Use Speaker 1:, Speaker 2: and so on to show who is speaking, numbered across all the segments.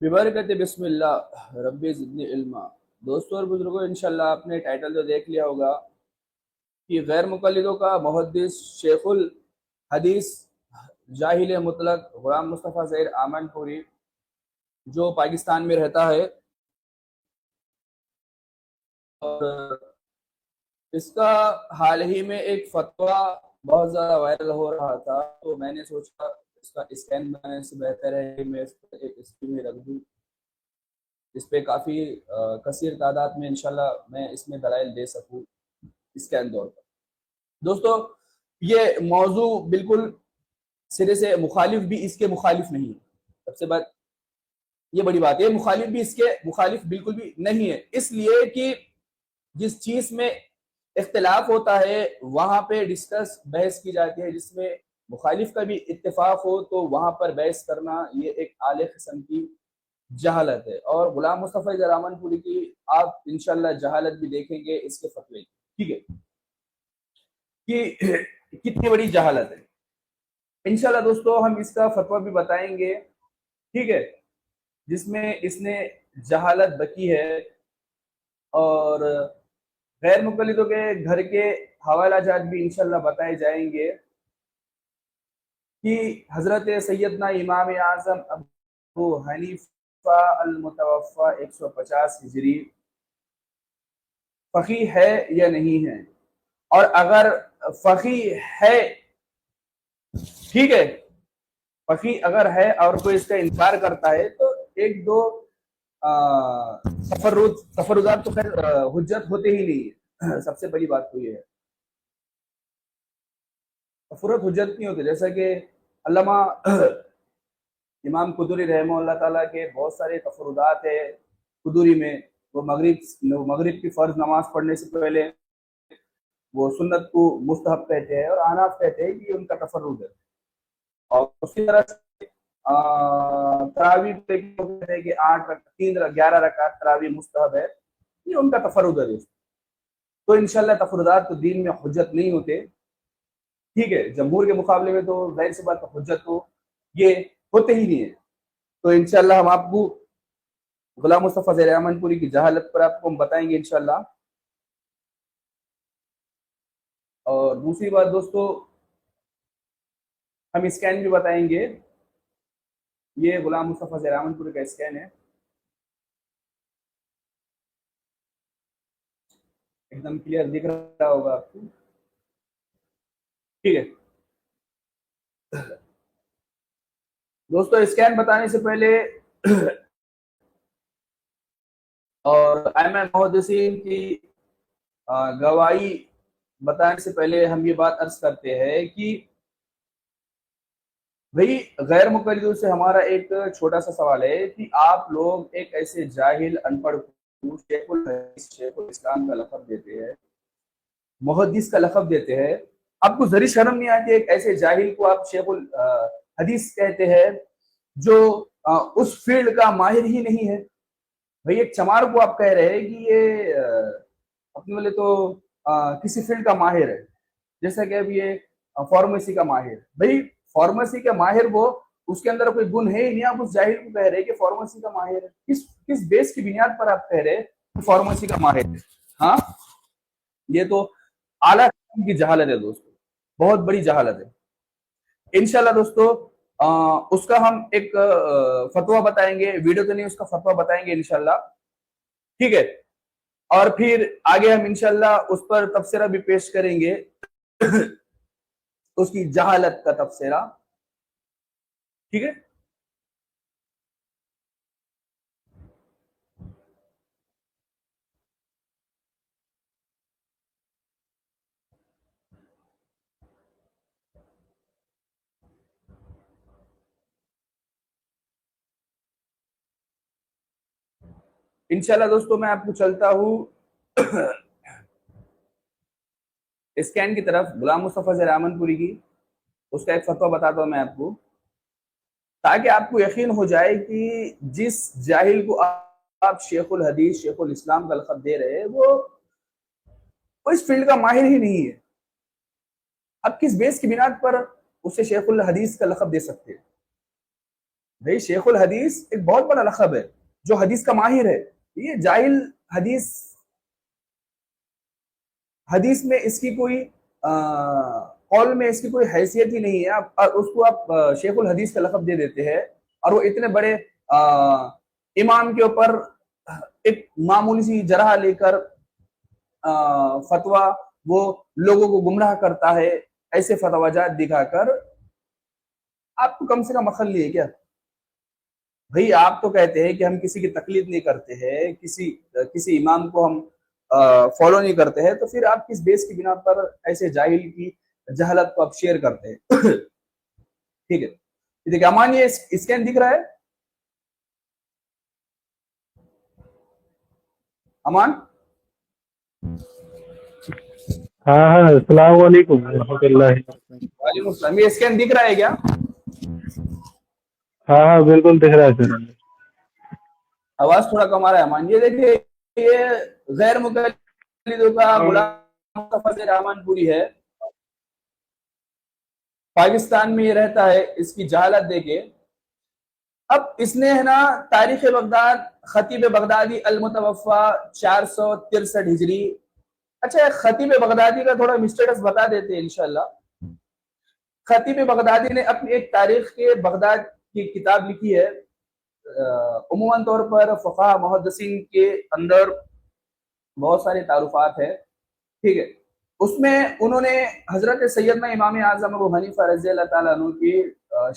Speaker 1: ببرکت بسم اللہ ربی زدنی علما۔ دوستوں اور بزرگوں، انشاءاللہ آپ نے ٹائٹل جو دیکھ لیا ہوگا کہ غیر مقلدوں کا محدث شیخ الحدیث جاہل مطلق غلام مصطفیٰ ظہیر آمن پوری جو پاکستان میں رہتا ہے، اور اس کا حال ہی میں ایک فتویٰ بہت زیادہ وائرل ہو رہا تھا، تو میں نے سوچا اس کا اسکین بنانے سے بہتر ہے کہ میں اس پر ایک اسکرین میں رکھ دوں۔ اس پہ کافی کثیر تعداد میں انشاءاللہ میں اس میں دلائل دے سکوں اسکین طور پر۔ دوستو، یہ موضوع بالکل سرے سے مخالف بھی اس کے مخالف نہیں ہے۔ سب سے بات یہ بڑی بات ہے، مخالف بھی اس کے مخالف بالکل بھی نہیں ہے، اس لیے کہ جس چیز میں اختلاف ہوتا ہے وہاں پہ ڈسکس بحث کی جاتی ہے، جس میں مخالف کا بھی اتفاق ہو تو وہاں پر بحث کرنا یہ ایک اعلی قسم کی جہالت ہے۔ اور غلام مصطفیٰ ظہیر آمن پوری کی آپ انشاءاللہ جہالت بھی دیکھیں گے اس کے فتوے کی، ٹھیک ہے، کہ کتنی بڑی جہالت ہے۔ انشاءاللہ دوستو ہم اس کا فتویٰ بھی بتائیں گے، ٹھیک ہے، جس میں اس نے جہالت بکی ہے، اور غیر مقلدوں کے گھر کے حوالہ جات بھی انشاءاللہ بتائے جائیں گے کہ حضرت سیدنا امام اعظم ابو حنیفہ المتوفی 150 ہجری فقیہ ہے یا نہیں ہے، اور اگر فقیہ ہے، ٹھیک ہے، فقیہ اگر ہے اور کوئی اس کا انکار کرتا ہے تو ایک دو تفرضات تو خیر حجت ہوتے ہی نہیں ہے۔ سب سے بڑی بات تو یہ ہے، تفرد حجت نہیں ہوتے، جیسا کہ علامہ امام قدوری رحمہ اللہ تعالیٰ کے بہت سارے تفردات ہیں قدوری میں۔ وہ مغرب کی فرض نماز پڑھنے سے پہلے وہ سنت کو مستحب کہتے ہیں، اور احناف کہتے ہیں کہ یہ ان کا تفرد ہے۔ اور اسی طرح سے تراویح کہتے ہیں کہ 11 رکعت تراویح مستحب ہے، یہ ان کا تفرد ہے۔ تو انشاءاللہ تفردات تو دین میں حجت نہیں ہوتے، ٹھیک ہے، جمہور کے مقابلے میں تو ظاہر سی بات حجت تو یہ ہوتے ہی نہیں ہے۔ تو انشاءاللہ ہم آپ کو غلام مصطفیٰ ظہیر آمن پوری کی جہالت پر آپ کو ہم بتائیں گے انشاءاللہ۔ اور دوسری بات دوستو، ہم اسکین بھی بتائیں گے، یہ غلام مصطفیٰ ظہیر آمن پوری کا اسکین ہے، ایک دم کلیئر دکھ رہا ہوگا آپ کو، ٹھیک ہے دوستو۔ اسکین بتانے سے پہلے اور ائمہ محدثین کی گواہی بتانے سے پہلے ہم یہ بات عرض کرتے ہیں کہ بھئی غیر مقلدوں سے ہمارا ایک چھوٹا سا سوال ہے کہ آپ لوگ ایک ایسے جاہل ان پڑھ شیخ الحدیث شیخ الاسلام کا لقب دیتے ہیں، محدث کا لقب دیتے ہیں، آپ کو ذری شرم نہیں آتی ایک ایسے جاہل کو آپ شیخ الحدیث کہتے ہیں جو اس فیلڈ کا ماہر ہی نہیں ہے؟ بھئی ایک چمار کو آپ کہہ رہے ہیں کہ یہ اپنے والے تو کسی فیلڈ کا ماہر ہے، جیسا کہ اب یہ فارمیسی کا ماہر۔ بھئی فارمیسی کا ماہر وہ، اس کے اندر کوئی گن ہے ہی نہیں، آپ اس جاہل کو کہہ رہے ہیں کہ فارمیسی کا ماہر ہے۔ کس بیس کی بنیاد پر آپ کہہ رہے ہیں کہ فارمیسی کا ماہر ہے؟ ہاں، یہ تو اعلیٰ قسم کی جہالت ہے دوستو، بہت بڑی جہالت ہے۔ انشاءاللہ دوستو اس کا ہم ایک فتویٰ بتائیں گے، ویڈیو تو نہیں، اس کا فتویٰ بتائیں گے انشاءاللہ، ٹھیک ہے، اور پھر آگے ہم انشاءاللہ اس پر تبصرہ بھی پیش کریں گے اس کی جہالت کا تبصرہ، ٹھیک ہے۔ انشاءاللہ دوستو میں آپ کو چلتا ہوں اسکین کی طرف، غلام مصطفیٰ ظہیر آمن پوری کی، اس کا ایک فتویٰ بتاتا ہوں میں آپ کو، تاکہ آپ کو یقین ہو جائے کہ جس جاہل کو آپ شیخ الحدیث شیخ الاسلام کا لقب دے رہے ہیں وہ اس فیلڈ کا ماہر ہی نہیں ہے، اب کس بیس کی بنیاد پر اسے شیخ الحدیث کا لقب دے سکتے ہیں؟ بھائی شیخ الحدیث ایک بہت بڑا لقب ہے، جو حدیث کا ماہر ہے. یہ جاہل حدیث، حدیث میں اس کی کوئی قول میں اس کی کوئی حیثیت ہی نہیں ہے، آپ اس کو آپ شیخ الحدیث کا لقب دے دیتے ہیں، اور وہ اتنے بڑے امام کے اوپر ایک معمولی سی جرح لے کر فتویٰ وہ لوگوں کو گمراہ کرتا ہے، ایسے فتویٰ جات دکھا کر. آپ کو کم سے کم عقل نہیں ہے کیا؟ بھئی آپ تو کہتے ہیں کہ ہم کسی کی تقلید نہیں کرتے ہیں، کسی امام کو ہم فالو نہیں کرتے ہیں، تو پھر آپ کس بیس کی بنا پر ایسے جاہل کی جہالت کو آپ شیئر کرتے ہیں؟ ٹھیک ہے، دیکھیں امان یہ اسکین دکھ رہا ہے امان؟
Speaker 2: ہاں السلام علیکم ورحمۃ اللہ.
Speaker 1: وعلیکم السلام. یہ اسکین دکھ رہا ہے کیا؟
Speaker 2: ہاں بالکل دکھ رہا ہے سر.
Speaker 1: آواز تھوڑا کم آ رہا ہے امان. یہ دیکھیے یہ غیر مقلدوں کا غلام مصطفی رحمان پوری ہے، پاکستان میں یہ رہتا ہے. اس کی جہالت دیکھیں. اب اس نے ہے نا تاریخ بغداد خطیب بغدادی المتوفا 463 ہجری. اچھا خطیب بغدادی کا تھوڑا مسٹیٹس بتا دیتے ہیں انشاءاللہ. خطیب بغدادی نے اپنی ایک تاریخ کے بغداد کی کتاب لکھی ہے. عموماً طور پر فقہ محدثین کے اندر بہت سارے تعارفات ہیں، ٹھیک ہے. اس میں انہوں نے حضرت سیدنا امام اعظم ابو حنیفہ رضی اللہ تعالیٰ عنہ کی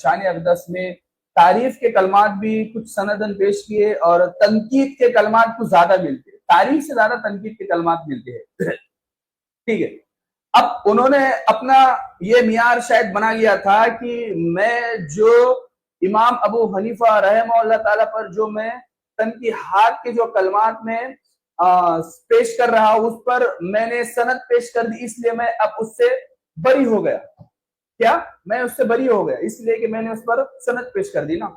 Speaker 1: شان اقدس میں تعریف کے کلمات بھی کچھ سندن پیش کیے، اور تنقید کے کلمات کچھ زیادہ ملتے ہیں، تعریف سے زیادہ تنقید کے کلمات ملتے ہیں. ٹھیک ہے. اب انہوں نے اپنا یہ معیار شاید بنا لیا تھا کہ میں جو امام ابو حنیفہ رحمہ اللہ تعالیٰ پر جو میں تنقیحات کے جو کلمات میں پیش کر رہا ہوں، اس پر میں نے سند پیش کر دی، اس لیے میں اب اس سے بری ہو گیا. کیا میں اس سے بری ہو گیا اس لیے کہ میں نے اس پر سند پیش کر دی نا.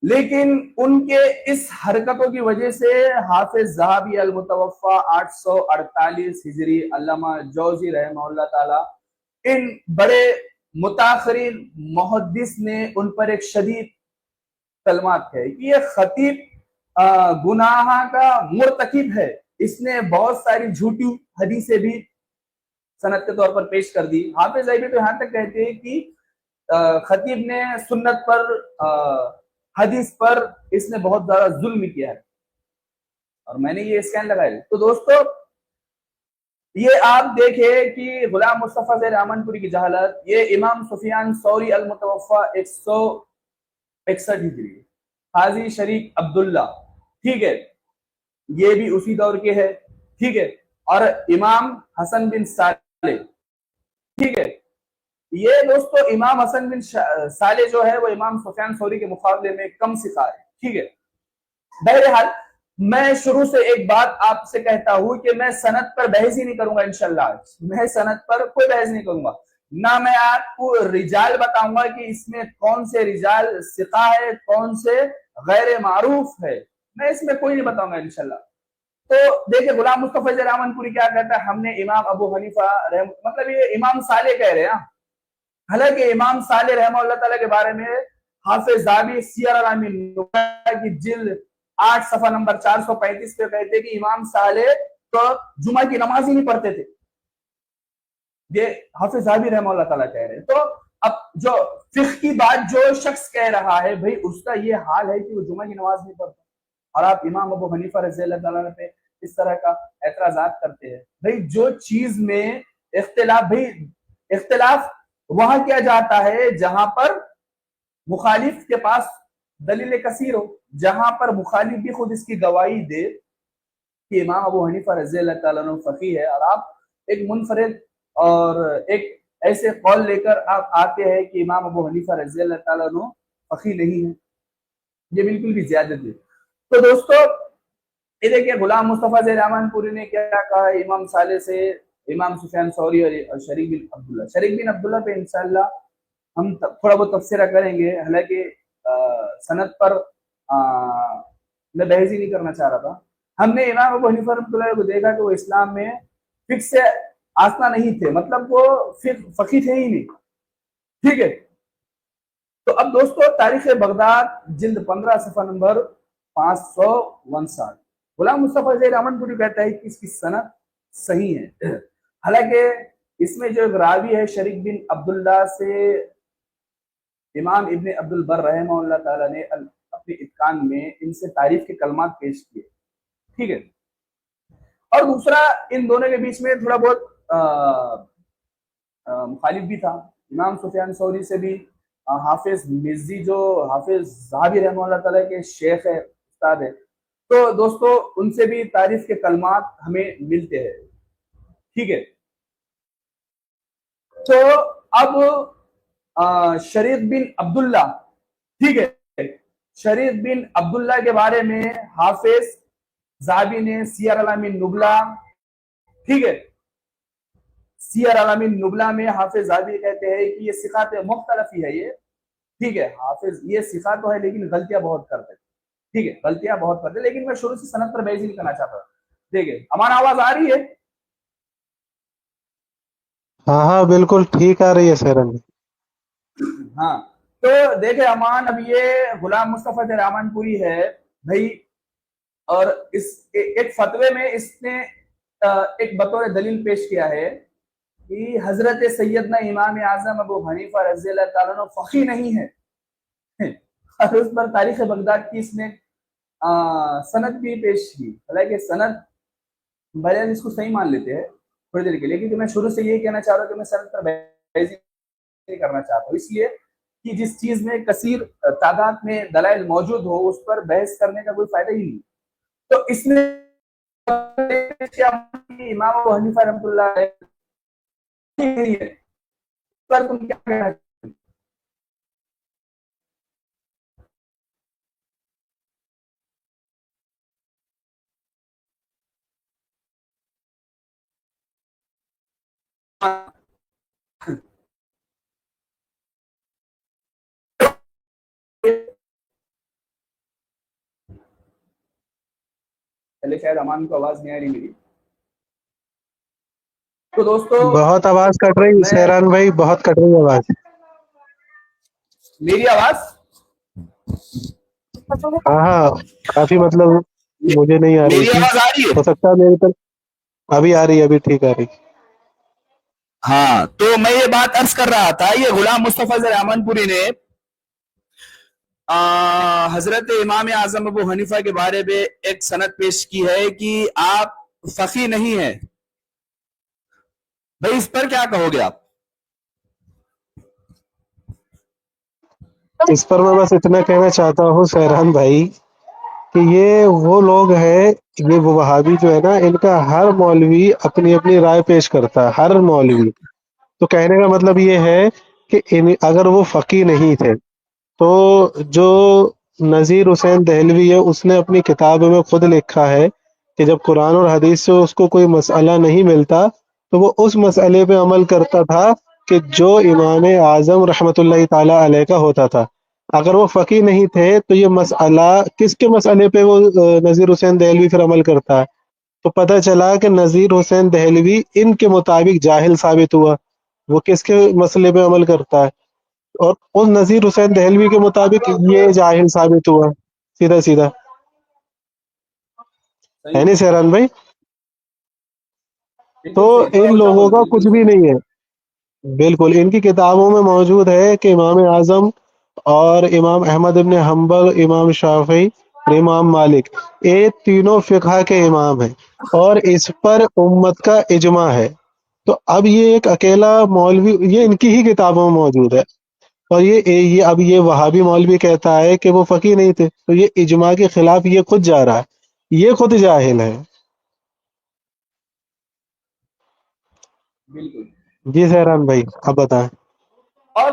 Speaker 1: لیکن ان کے اس حرکتوں کی وجہ سے حافظ ذہبی المتوفا 848 ہجری علامہ جوزی رحمہ اللہ تعالی، ان بڑے متاخرین محدث نے ان پر ایک شدید کلمات کہے کہ یہ خطیب گناہ کا مرتکب ہے. اس نے بہت ساری جھوٹی حدیثیں بھی سند کے طور پر پیش کر دی. حافظ ذہبی تو یہاں تک کہتے ہیں کہ خطیب نے سنت پر حدیث پر اس نے بہت زیادہ ظلم کیا ہے. اور میں نے یہ اسکین لگایا. تو دوستو یہ آپ دیکھیں کہ غلام مصطفی رحمان پوری کی جہالت. یہ امام سفیان ثوری المتوفا 161 ہجری، قاضی شریک عبداللہ، ٹھیک ہے، یہ بھی اسی دور کے ہے، ٹھیک ہے. اور امام حسن بن صالح، ٹھیک ہے. یہ دوستو امام حسن بن صالح جو ہے وہ امام سفیان ثوری کے مقابلے میں کم ثقہ ہے، ٹھیک ہے. بہرحال میں شروع سے ایک بات آپ سے کہتا ہوں کہ میں سند پر بحث ہی نہیں کروں گا انشاءاللہ. میں سند پر کوئی بحث نہیں کروں گا. نہ میں آپ کو رجال بتاؤں گا کہ اس میں کون سے رجال ثقہ ہے، کون سے غیر معروف ہے. میں اس میں کوئی نہیں بتاؤں گا انشاءاللہ. تو دیکھیں غلام مصطفی رحمان پوری کیا کہتا ہے. ہم نے امام ابو حنیفہ مطلب یہ امام صالح کہہ رہے ہیں. حالانکہ امام صالح رحمہ اللہ تعالیٰ کے بارے میں حافظ ذہبی سیر اعلام النبلاء کی جلد 8 صفحہ نمبر 435 پہ کہتے کہ امام صالح تو جمعہ کی نماز ہی نہیں پڑھتے تھے. یہ حافظ ذہبی رحمہ اللہ تعالیٰ کہہ رہے ہیں. تو اب جو فقہ کی بات جو شخص کہہ رہا ہے بھئی اس کا یہ حال ہے کہ وہ جمعہ کی نماز نہیں پڑھتا، اور آپ امام ابو حنیفہ رضی اللہ تعالیٰ پہ اس طرح کا اعتراضات کرتے ہیں. بھئی جو چیز میں اختلاف وہاں کیا جاتا ہے جہاں پر مخالف کے پاس دلیل کثیر ہو، جہاں پر مخالف بھی خود اس کی گواہی دے کہ امام ابو حنیفہ رضی اللہ تعالیٰ عنہ فقیہ ہے، اور آپ ایک منفرد اور ایک ایسے قول لے کر آپ آتے ہیں کہ امام ابو حنیفہ رضی اللہ تعالیٰ عنہ فقیہ نہیں ہے. یہ بالکل بھی زیادت ہے. تو دوستو یہ دیکھیں غلام مصطفی رحمان پوری نے کیا کہا امام صالح سے، امام سفیان ثوری اور شریک بن عبداللہ. شریک بن عبداللہ پہ انشاءاللہ ہم تھوڑا بہت تفسیرہ کریں گے. حالانکہ سند پر میں بحث ہی نہیں کرنا چاہ رہا تھا. ہم نے امام ابو حنیفہ رحمۃ اللہ کو دیکھا کہ وہ اسلام میں فقہ سے آسنا نہیں تھے، مطلب وہ فقیہ تھے ہی نہیں، ٹھیک ہے. تو اب دوستو تاریخ بغداد جلد 15 صفحہ نمبر 559، غلام مصطفیٰ زئی رحمن پوری کہتا ہے کہ اس کی سند صحیح ہے، حالانکہ اس میں جو ایک راوی ہے شریک بن عبداللہ سے امام ابن عبد البر رحمہ اللہ تعالیٰ نے اپنے اتقان میں ان سے تعریف کے کلمات پیش کیے، ٹھیک ہے۔ اور دوسرا ان دونوں کے بیچ میں تھوڑا بہت مخالف بھی تھا، امام سفیان ثوری سے بھی حافظ مزی جو حافظ ذہبی رحمہ اللہ تعالیٰ کے شیخ ہے، استاد ہے، تو دوستو ان سے بھی تعریف کے کلمات ہمیں ملتے ہیں، ٹھیک ہے۔ تو اب شریک بن عبداللہ، ٹھیک ہے، شریک بن عبداللہ کے بارے میں حافظ ذہبی نے سیر اعلام النبلہ، ٹھیک ہے، سیر اعلام النبلہ میں حافظ ذہبی کہتے ہیں کہ یہ ثقات مختلف ہی ہے، یہ ٹھیک ہے، حافظ یہ ثقات تو ہے لیکن غلطیاں بہت کرتے ہیں، ٹھیک ہے، غلطیاں بہت کرتے ہیں، لیکن میں شروع سے سند پر بحث نہیں کرنا چاہتا، ٹھیک ہے۔ ہماری آواز آ رہی ہے؟
Speaker 2: ہاں ہاں بالکل ٹھیک آ رہی ہے سیرن بھائی۔
Speaker 1: ہاں تو دیکھیں امان، اب یہ غلام مصطفیٰ زئی رحمن پوری ہے بھائی، اور اس ایک فتوے میں اس نے ایک بطور دلیل پیش کیا ہے کہ حضرت سیدنا امام اعظم ابو حنیفہ رضی اللہ تعالیٰ عنہ فقی نہیں ہے، اور اس پر تاریخ بغداد کی اس نے سند بھی پیش کی، حالانکہ سند بھلے اس کو صحیح مان لیتے ہیں تھوڑی دیر کے لیے، کیونکہ میں شروع سے یہ کہنا چاہ رہا ہوں کہ میں سند پر بحث نہیں کرنا چاہتا ہوں، اس لیے کہ جس چیز میں کثیر تعداد میں دلائل موجود ہو اس پر بحث کرنے کا کوئی فائدہ ہی نہیں۔ تو اس نے امام ابو حنیفہ رحمۃ اللہ علیہ پر تم کیا کہنا چاہتے ہیں؟ پہلے شاید امان کو آواز نہیں آ رہی میری، تو دوستو
Speaker 2: بہت آواز کٹ رہی
Speaker 1: میں
Speaker 2: سیران بھائی، بہت کٹ رہی آواز۔
Speaker 1: میری آواز
Speaker 2: ہاں ہاں کافی مطلب مجھے نہیں آ رہی
Speaker 1: میری
Speaker 2: تھی،
Speaker 1: آواز آ رہی ہے؟
Speaker 2: ہو سکتا ہے میری طرف ابھی آ رہی ہے، ابھی ٹھیک آ رہی۔
Speaker 1: ہاں تو میں یہ بات عرض کر رہا تھا، یہ غلام مصطفیٰ زئی رحمن پوری نے حضرت امام اعظم ابو حنیفہ کے بارے میں ایک سند پیش کی ہے کہ آپ فقی نہیں ہیں، بھائی اس پر کیا کہو گے آپ؟
Speaker 2: اس پر میں بس اتنا کہنا چاہتا ہوں سیران بھائی کہ یہ وہ لوگ ہیں، یہ وہ وہابی جو ہے نا، ان کا ہر مولوی اپنی اپنی رائے پیش کرتا ہے، ہر مولوی۔ تو کہنے کا مطلب یہ ہے کہ اگر وہ فقی نہیں تھے تو جو نذیر حسین دہلوی ہے اس نے اپنی کتاب میں خود لکھا ہے کہ جب قرآن اور حدیث سے اس کو کوئی مسئلہ نہیں ملتا تو وہ اس مسئلے پہ عمل کرتا تھا کہ جو امام اعظم رحمۃ اللہ تعالی علیہ کا ہوتا تھا۔ اگر وہ فقی نہیں تھے تو یہ مسئلہ کس کے مسئلے پہ وہ نذیر حسین دہلوی پھر عمل کرتا ہے؟ تو پتہ چلا کہ نذیر حسین دہلوی ان کے مطابق جاہل ثابت ہوا، وہ کس کے مسئلے پہ عمل کرتا ہے، اور اس نذیر حسین دہلوی کے مطابق یہ جاہل ثابت ہوا، سیدھا سیدھا ہے
Speaker 1: صحیح،
Speaker 2: نہیں سہران بھائی؟ تو
Speaker 1: بالکل صحیح، تھوڑا
Speaker 2: ان
Speaker 1: اونچا
Speaker 2: لوگوں
Speaker 1: بولو،
Speaker 2: کا
Speaker 1: بالکل
Speaker 2: کچھ بھی
Speaker 1: صحیح۔
Speaker 2: نہیں ہے، بالکل ان کی کتابوں میں موجود ہے کہ امام اعظم اور امام احمد ابن حنبل، امام شافعی اور امام مالک، یہ تینوں فقہ کے امام ہیں اور اس پر امت کا اجماع ہے۔ تو اب یہ ایک اکیلا مولوی، یہ ان کی ہی کتابوں میں موجود ہے، اور یہ اب یہ وہابی مولوی کہتا ہے کہ وہ فقی نہیں تھے، تو یہ اجماع کے خلاف یہ خود جا رہا ہے، یہ خود جاہل ہے۔
Speaker 1: بالکل،
Speaker 2: جی سہران بھائی اب بتائیں۔
Speaker 1: اور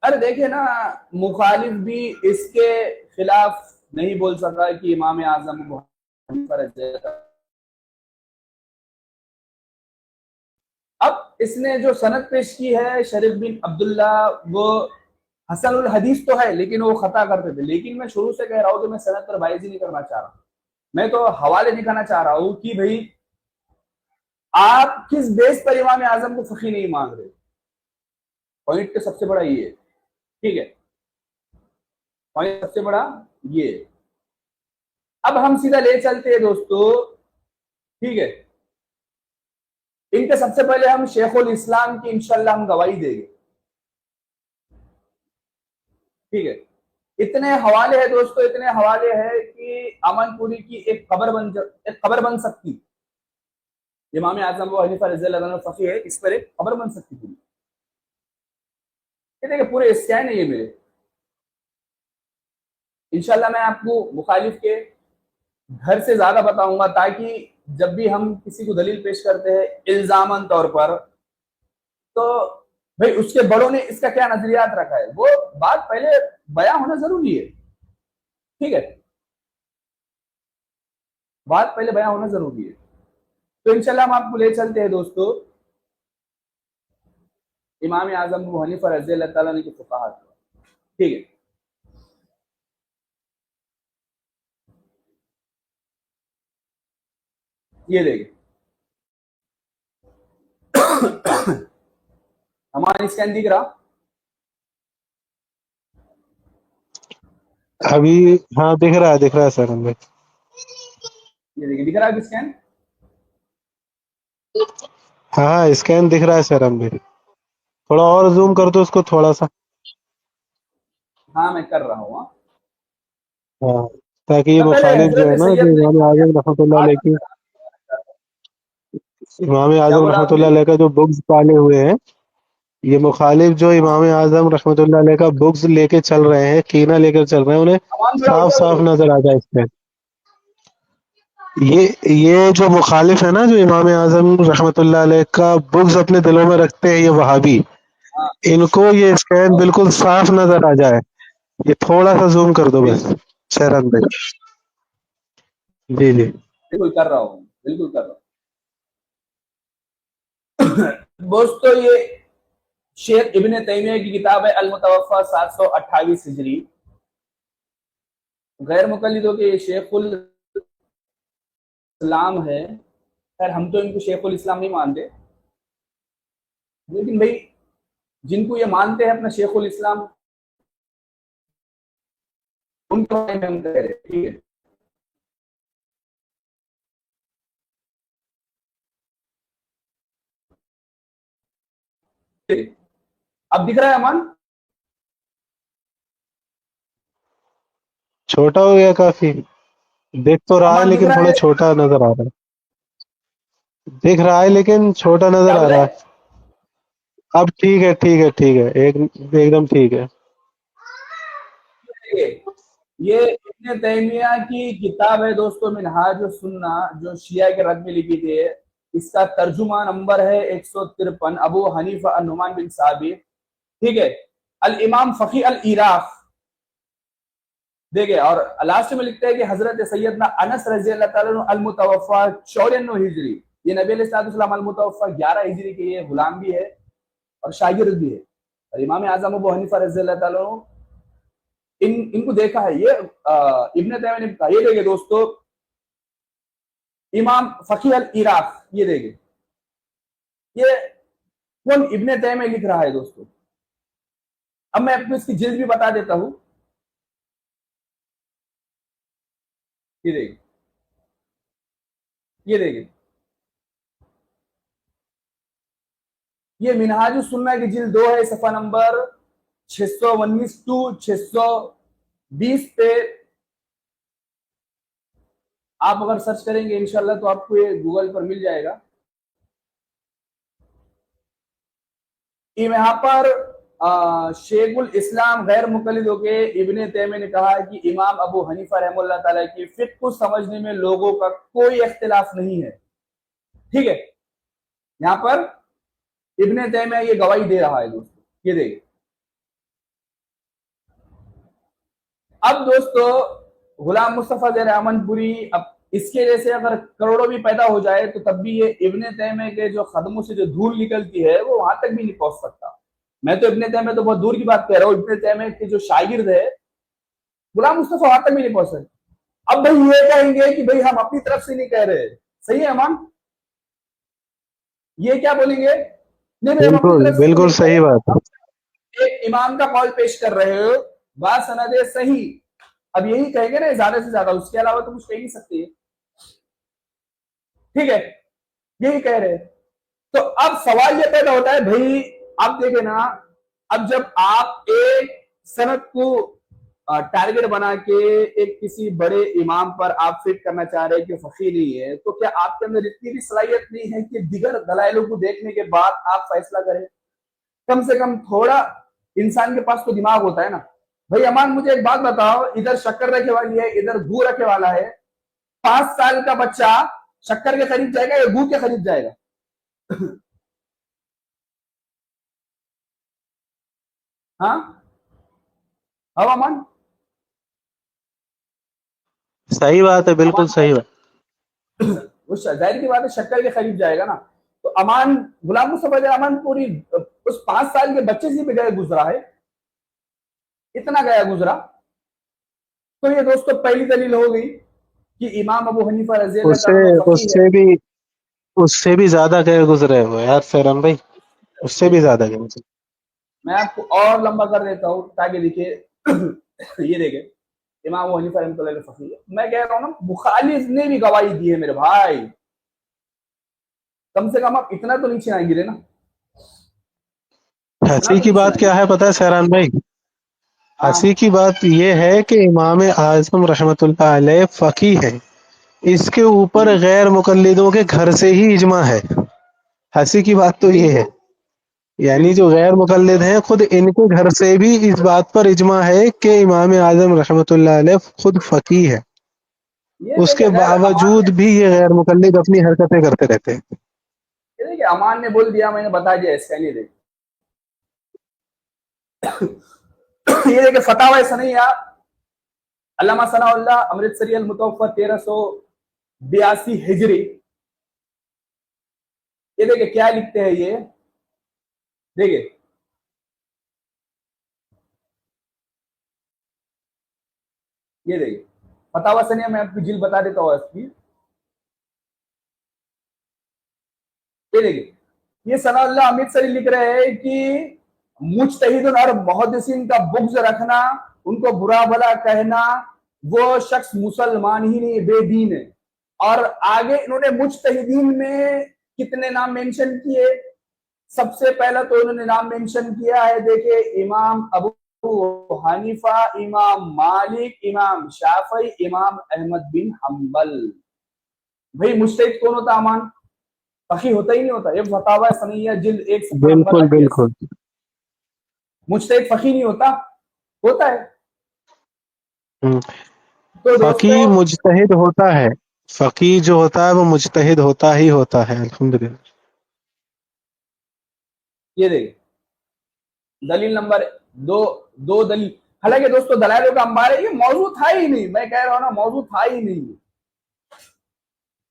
Speaker 1: ارے دیکھیں نا، مخالف بھی اس کے خلاف نہیں بول سکا کہ امام اعظم ابو حنیفہ رضی اللہ عنہ۔ اب اس نے جو سند پیش کی ہے شریف بن عبداللہ، وہ حسن الحدیث تو ہے لیکن وہ خطا کرتے تھے، لیکن میں شروع سے کہہ رہا ہوں کہ میں سند پر بحث ہی نہیں کرنا چاہ رہا، میں تو حوالے دکھانا چاہ رہا ہوں کہ بھائی آپ کس بیس پر امام اعظم کو فقی نہیں مان رہے، پوائنٹ تو سب سے بڑا یہ ہے۔ ٹھیک ہے, پوائنٹ سب سے بڑا یہ. اب ہم سیدھا لے چلتے ہیں دوستو, ٹھیک ہے, ان کے سب سے پہلے ہم شیخ الاسلام کی انشاءاللہ ہم گواہی دیں گے. ٹھیک ہے, اتنے حوالے ہیں دوستو, اتنے حوالے ہیں کہ امن پوری کی ایک خبر بن سکتی. امام اعظم ابو حنیفہ رضی اللہ عنہ فقیہ ہے, اس پر ایک خبر بن سکتی پوری. یہ دیکھیں پورے اسکین ہے یہ میرے. انشاءاللہ میں آپ کو مخالف کے گھر سے زیادہ بتاؤں گا, تاکہ جب بھی ہم کسی کو دلیل پیش کرتے ہیں الزاماً طور پر, تو بھئی اس کے بڑوں نے اس کا کیا نظریات رکھا ہے, وہ بات پہلے بیان ہونا ضروری ہے. ٹھیک ہے, بات پہلے بیان ہونا ضروری ہے. تو انشاءاللہ ہم آپ کو لے چلتے ہیں دوستو امام اعظم ابو حنیفہ رضی اللہ تعالیٰ عنہ کی فقاہت. ٹھیک ہے, یہ دیکھیں ہمارا اسکین دکھ رہا,
Speaker 2: ابھی ہاں دکھ رہا ہے سر ہمیں.
Speaker 1: یہ دیکھیں دکھ رہا ہے اسکین.
Speaker 2: ہاں اسکین دکھ رہا ہے سر ہمیں. تھوڑا اور زوم کر دو اس کو تھوڑا سا.
Speaker 1: ہاں میں کر رہا ہوں.
Speaker 2: ہاں تاکہ یہ
Speaker 1: میں پہلے
Speaker 2: مخالف جو ہے
Speaker 1: حضرت
Speaker 2: نا, جو
Speaker 1: سید
Speaker 2: امام اعظم رحمۃ اللہ علیہ کی, امام
Speaker 1: کیا
Speaker 2: اعظم
Speaker 1: بولا
Speaker 2: رحمۃ
Speaker 1: آپ نے؟
Speaker 2: اللہ علیہ کا جو بکس پالے ہوئے ہیں, یہ مخالف جو امام اعظم رحمۃ اللہ علیہ کا بکس لے کے چل رہے ہیں, کینہ لے کر چل رہے ہیں, انہیں
Speaker 1: امان بڑا
Speaker 2: صاف
Speaker 1: اٹھا
Speaker 2: صاف
Speaker 1: کرو.
Speaker 2: نظر آ جائے اس میں. یہ جو مخالف ہے نا, جو امام اعظم رحمۃ اللہ علیہ کا بغض اپنے دلوں میں رکھتے ہیں, یہ وہابی,
Speaker 1: ہاں,
Speaker 2: ان کو یہ اسکین بالکل صاف نظر آ جائے. یہ تھوڑا سا زوم کر دو بس شہران بھائی. جی جی
Speaker 1: بالکل کر رہا ہوں, بالکل کر رہا ہوں. دوستو یہ شیخ ابن تیمیہ کی کتاب ہے المتوفا 728 ہجری. غیر مقلدوں کے یہ شیخ الاسلام ہے. خیر ہم تو ان کو شیخ الاسلام نہیں مانتے, لیکن بھائی جن کو یہ مانتے ہیں اپنا شیخ الاسلام, ان کے بارے میں ہم کہہ رہے ہیں. ٹھیک ہے, اب دکھ رہا ہے امان؟
Speaker 2: چھوٹا ہو گیا کافی, دیکھ تو رہا ہے
Speaker 1: امان دکھ
Speaker 2: لیکن
Speaker 1: رہا
Speaker 2: تھوڑا
Speaker 1: ہے,
Speaker 2: چھوٹا نظر آ رہا ہے. دکھ رہا ہے لیکن چھوٹا نظر
Speaker 1: کیا
Speaker 2: آ
Speaker 1: بولے؟
Speaker 2: رہا ہے. اب ٹھیک ہے, ٹھیک ہے, ٹھیک ہے, ایک دم ٹھیک ہے.
Speaker 1: یہ ابن تیمیہ کی کتاب ہے دوستو منہاج السنہ, جو شیعہ کے رد میں لکھی تھی. اس کا ترجمہ نمبر ہے 153, ابو حنیفہ النعمان بن ثابت. ٹھیک ہے, الامام فقی العراق. دیکھیں, اور لاسٹ میں لکھتے ہیں کہ حضرت سیدنا انس رضی اللہ تعالیٰ عنہ المتوفا 94 ہجری. یہ نبی علیہ السلام المتوفا 11 ہجری کے, یہ غلام بھی ہے اور شاگرد بھی ہے. اور امام اعظم ابو حنیفہ رضی اللہ تعالیٰ عنہ ان کو دیکھا ہے. یہ ابن تیمیہ نے کہا. یہ دیکھیں دوستو امام فقی العراق, یہ دیکھیں یہ کون ابن تیمیہ لکھ رہا ہے دوستو. اب میں اپنے اس کی جلد بھی بتا دیتا ہوں. یہ دیکھیں, یہ دیکھیں, یہ منہاج السنہ کی جلد 2 ہے, صفحہ نمبر 619 ٹو 620 پہ. آپ اگر سرچ کریں گے انشاءاللہ تو آپ کو یہ گوگل پر مل جائے گا. یہاں پر شیخ الاسلام غیر مقلد ہو کے ابن تیمیہ نے کہا کہ امام ابو حنیفہ رحمہ اللہ تعالیٰ کی فقہ کو سمجھنے میں لوگوں کا کوئی اختلاف نہیں ہے. ٹھیک ہے, یہاں پر ابن تیمیہ یہ گواہی دے رہا ہے دوستو. یہ دیکھیں, اب دوستو غلام مصطفیٰ زیر امن پوری, اب اس کے جیسے اگر کروڑوں بھی پیدا ہو جائے تو تب بھی یہ ابن تیمیہ کے جو قدموں سے جو دھول نکلتی ہے وہ وہاں تک بھی نہیں پہنچ سکتا. میں تو ابن تیمیہ تو بہت دور کی بات کہہ رہا ہوں, ابن تیمیہ کے جو شاگرد ہے غلام مصطفیٰ وہاں تک بھی نہیں پہنچ سکتے. اب بھائی یہ کہیں گے کہ بھائی ہم اپنی طرف سے نہیں کہہ رہے, صحیح ہے امان؟ یہ کیا بولیں گے, نہیں بھائی ہم اپنی
Speaker 2: بالکل
Speaker 1: طرف سے تو
Speaker 2: بالکل
Speaker 1: نہیں کہہ
Speaker 2: صحیح
Speaker 1: رہے,
Speaker 2: بات ہے.
Speaker 1: ایک امام کا قول پیش کر رہے ہو بات سند صحیح، اب یہی کہیں گے نا زیادہ سے زیادہ، اس کے علاوہ تو کچھ کہہ نہیں سکتے، ٹھیک ہے، یہی کہہ رہے. تو اب سوال یہ پیدا ہوتا ہے بھائی آپ دیکھیں نا، اب جب آپ ایک سند کو ٹارگٹ بنا کے ایک کسی بڑے امام پر آپ فٹ کرنا چاہ رہے ہیں کہ فقیہ نہیں ہے، تو کیا آپ کے اندر اتنی بھی صلاحیت نہیں ہے کہ دیگر دلائلوں کو دیکھنے کے بعد آپ فیصلہ کریں؟ کم سے کم تھوڑا انسان کے پاس تو دماغ ہوتا ہے نا. بھائی امان مجھے ایک بات بتاؤ، ادھر شکر رکھے والی ہے، ادھر گو رکھے والا ہے، 5 سال کا بچہ شکر کے قریب جائے گا یا گو کے قریب جائے گا؟ ہاں امان،
Speaker 2: صحیح بات ہے، بالکل صحیح بات.
Speaker 1: وہ ظاہر کی بات ہے شکر کے قریب جائے گا نا. تو امان، غلام مصطفیٰ امان پوری اس 5 سال کے بچے سے بھی گئے گزرا ہے، اتنا گیا گزرا. تو یہ دوستو پہلی دلیل ہو گئی کہ امام ابو حنیفہ رضی اللہ
Speaker 2: اس سے
Speaker 1: تعالیٰ عنہ
Speaker 2: اس
Speaker 1: فقیہ ہے.
Speaker 2: سے بھی اس سے بھی زیادہ گئے گزرے ہوئے یار سیران بھائی، اس سے بھی زیادہ گئے گزرے.
Speaker 1: میں آپ کو اور لمبا کر دیتا ہوں تاکہ دیکھیے. یہ دیکھیں امام ابو حنیفہ رحمۃ اللہ علیہ فقیہ ہے. میں کہہ رہا ہوں نا مخالف نے بھی گواہی دی ہے میرے بھائی، کم سے کم آپ اتنا تو نیچے آئیں گے نا، اتنا
Speaker 2: ہنسی
Speaker 1: تو
Speaker 2: کی
Speaker 1: نیچے
Speaker 2: بات
Speaker 1: آئیں گے.
Speaker 2: کیا ہے پتہ ہے سیران بھائی؟
Speaker 1: ہاں
Speaker 2: ہنسی کی بات یہ ہے کہ امام اعظم رحمۃ اللہ علیہ فقیہ ہے، اس کے اوپر غیر مقلدوں کے گھر سے ہی اجماع ہے. ہنسی کی بات تو یہ ہے،
Speaker 1: بالکل
Speaker 2: یعنی جو
Speaker 1: بالکل.
Speaker 2: غیر مقلد ہیں خود ان کے گھر سے بھی اس بات پر اجماع ہے کہ امام اعظم رحمۃ اللہ علیہ خود فقیہ ہے.
Speaker 1: یہ
Speaker 2: اس کے
Speaker 1: دیکھیں غیر امان
Speaker 2: باوجود بھی یہ غیر مقلد اپنی حرکتیں کرتے رہتے ہیں.
Speaker 1: یہ دیکھیں امان نے بول دیا، میں نے بتا دیا اس کا. نہیں دیکھ یہ دیکھیں فتاوی سنیہ علامہ ثناء اللہ امرتسری المتوفہ 1382 ہجری. یہ دیکھیں کیا لکھتے ہیں یہ، دیکھیں یہ دیکھیں فتاوی سنیہ، میں آپ کی جلد بتا دیتا ہوں اس کی. یہ دیکھیں یہ ثناء اللہ امرتسری لکھ رہے ہیں کہ مجتہدین اور محدثین کا بغض رکھنا، ان کو برا بھلا کہنا، وہ شخص مسلمان ہی نہیں بے دین ہے. اور آگے انہوں نے مجتہدین میں کتنے نام مینشن کیے؟ سب سے پہلا تو انہوں نے نام مینشن کیا ہے، دیکھیں امام ابو حنیفہ، امام مالک، امام شافعی، امام احمد بن حنبل. بھائی مجتہد کون ہوتا امان؟ فقیہ ہوتا ہی نہیں ہوتا. یہ فتاوی سنیہ جلد 1 صفحہ نمبر
Speaker 2: بالکل
Speaker 1: 88.
Speaker 2: بالکل.
Speaker 1: مجتہد فقیہ نہیں ہوتا؟ ہوتا ہے.
Speaker 2: ہم،
Speaker 1: تو دوستو
Speaker 2: فقیہ مجتہد ہوتا ہے، فقیہ جو ہوتا ہے وہ مجتہد ہوتا ہی ہوتا ہے. الحمدللہ.
Speaker 1: یہ دیکھ دلیل نمبر دو دلیل. حالانکہ دوستو دلائلوں کا انبار ہے، یہ موضوع تھا ہی نہیں. میں کہہ رہا ہوں نا موضوع تھا ہی نہیں.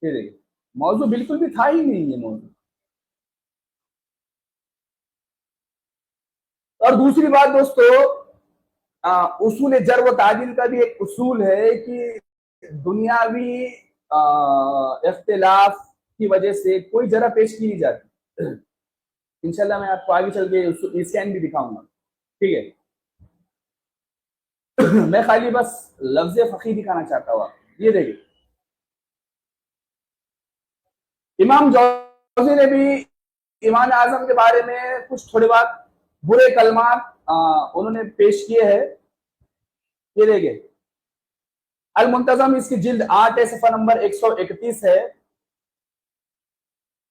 Speaker 1: یہ دیکھ موضوع بالکل بھی تھا ہی نہیں یہ موضوع. اور دوسری بات دوستو، اصول جر و تعدیل کا بھی ایک اصول ہے کہ دنیاوی اختلاف کی وجہ سے کوئی جرح پیش کی نہیں جاتی. انشاءاللہ میں آپ کو آگے چل کے اسکین بھی دکھاؤں گا، ٹھیک ہے. میں خالی بس لفظ فقیہ دکھانا چاہتا ہوں. یہ دیکھیں امام جوزی نے بھی امام اعظم کے بارے میں کچھ تھوڑی بات برے کلمات انہوں نے پیش کیے ہیں. یہ دیکھیں المنتظم اس کی جلد 8 ہے، صفحہ نمبر 131 ہے.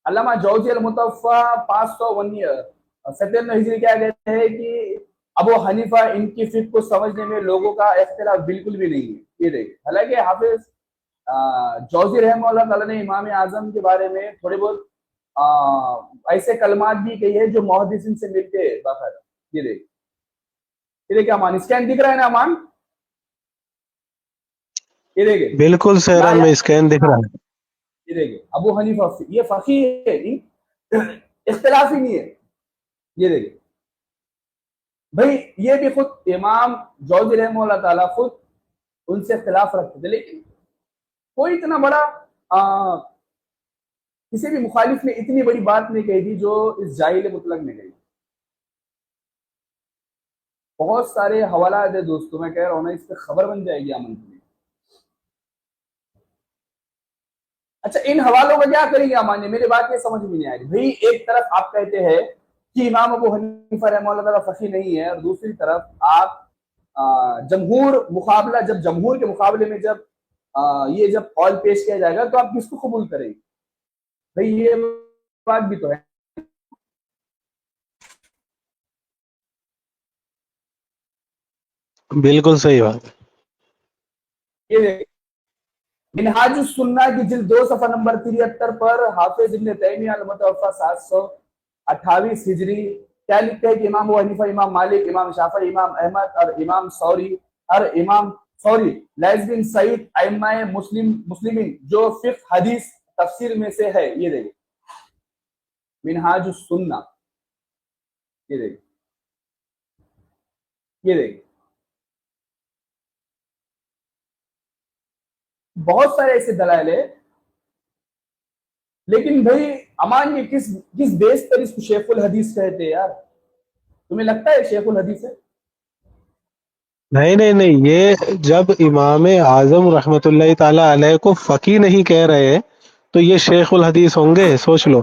Speaker 1: علامہ جوزی المتوفہ 597 ہجری کیا کہتے ہیں کہ ابو حنیفہ ان کی فقہ کو سمجھنے میں لوگوں کا اختلاف بالکل بھی نہیں ہے. یہ دیکھ حالانکہ حافظ جوزی رحمہ اللہ تعالیٰ نے امام اعظم کے بارے میں تھوڑے بہت ایسے کلمات بھی کہی ہے جو محدثین سے ملتے ہیں باقاعدہ. یہ دیکھ یہ دیکھ امان اسکین دکھ رہا ہے نا امان؟ یہ دیکھیں
Speaker 2: بالکل
Speaker 1: لا
Speaker 2: سیران میں اسکین دکھ رہا ہے.
Speaker 1: یہ دیکھیں ابو حنیفہ یہ فقیہ ہے، اختلاف ہی نہیں ہے. یہ دیکھیں بھائی یہ بھی خود امام جوزی رحمہ اللہ تعالیٰ خود ان سے اختلاف رکھتے تھے، لیکن کوئی اتنا بڑا کسی بھی مخالف نے اتنی بڑی بات نہیں کہی تھی جو اس جاہل مطلق نے کہی. بہت سارے حوالات ہے دوستوں، میں کہہ رہا ہوں نا، اس پہ خبر بن جائے گی امن کی۔ اچھا ان حوالوں کا کیا کریں گے امان جی؟ میری بات یہ سمجھ میں نہیں آ رہی بھائی۔ ایک طرف آپ کہتے ہیں کہ امام ابو حنیفہ رحمہ اللہ تعالیٰ فقیہ نہیں ہے، اور دوسری طرف آپ جمہور مقابلہ، جب جمہور کے مقابلے میں جب یہ جب قول پیش کیا جائے گا تو آپ کس کو قبول کریں گے بھائی؟ یہ بات بھی تو ہے۔
Speaker 2: بالکل صحیح بات ہے۔
Speaker 1: یہ منہاج السنہ کی جلد 2 صفحہ نمبر 73 پر حافظ ابن تیمیہ المتوفی 728 ہجری کیا لکھتے ہیں کہ امام ابو حنیفہ، امام مالک، امام شافعی، امام احمد اور امام ثوری لیث بن سعید ائمہ مسلمین جو فقہ حدیث تفسیر میں سے ہے۔ یہ دیکھیں منہاج السنہ، یہ دیکھیں، یہ دیکھیں بہت سارے ایسے دلائل ہیں، لیکن بھائی امان یہ کس بیس پر اس کو شیخ الحدیث کہتے ہیں یار؟ تمہیں لگتا ہے شیخ الحدیث ہے؟
Speaker 2: نہیں، یہ جب امام اعظم رحمت اللہ تعالی علیہ کو فقیہ نہیں کہہ رہے تو یہ شیخ الحدیث ہوں گے؟ سوچ لو،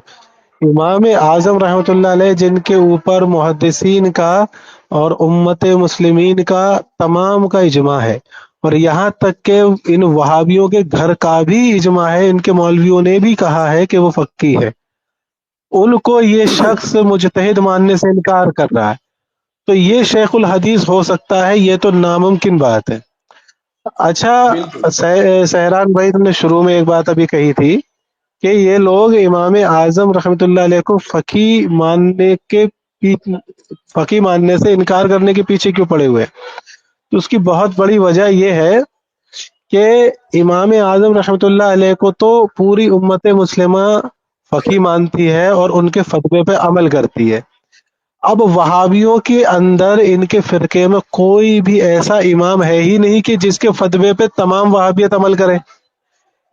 Speaker 2: امام اعظم رحمت اللہ علیہ جن کے اوپر محدثین کا اور امت مسلمین کا تمام کا اجماع ہے، اور یہاں تک کہ ان وہابیوں کے گھر کا بھی اجماع ہے، ان کے مولویوں نے بھی کہا ہے کہ وہ فقیہ ہے، ان کو یہ شخص مجتہد ماننے سے انکار کر رہا ہے، تو یہ شیخ الحدیث ہو سکتا ہے؟ یہ تو ناممکن بات ہے۔
Speaker 1: بالکل
Speaker 2: اچھا سہران بھائی، تم نے شروع میں ایک بات ابھی کہی تھی کہ یہ لوگ امام اعظم رحمت اللہ علیہ کو فقیہ ماننے سے انکار کرنے کے پیچھے کیوں پڑے ہوئے ہیں؟ تو اس کی بہت بڑی وجہ یہ ہے کہ امام اعظم رحمت اللہ علیہ کو تو پوری امت مسلمہ فقیہ مانتی ہے اور ان کے فتوے پہ عمل کرتی ہے۔ اب وہابیوں کے اندر، ان کے فرقے میں کوئی بھی ایسا امام ہے ہی نہیں کہ جس کے فتوے پہ تمام وہابیت عمل کرے،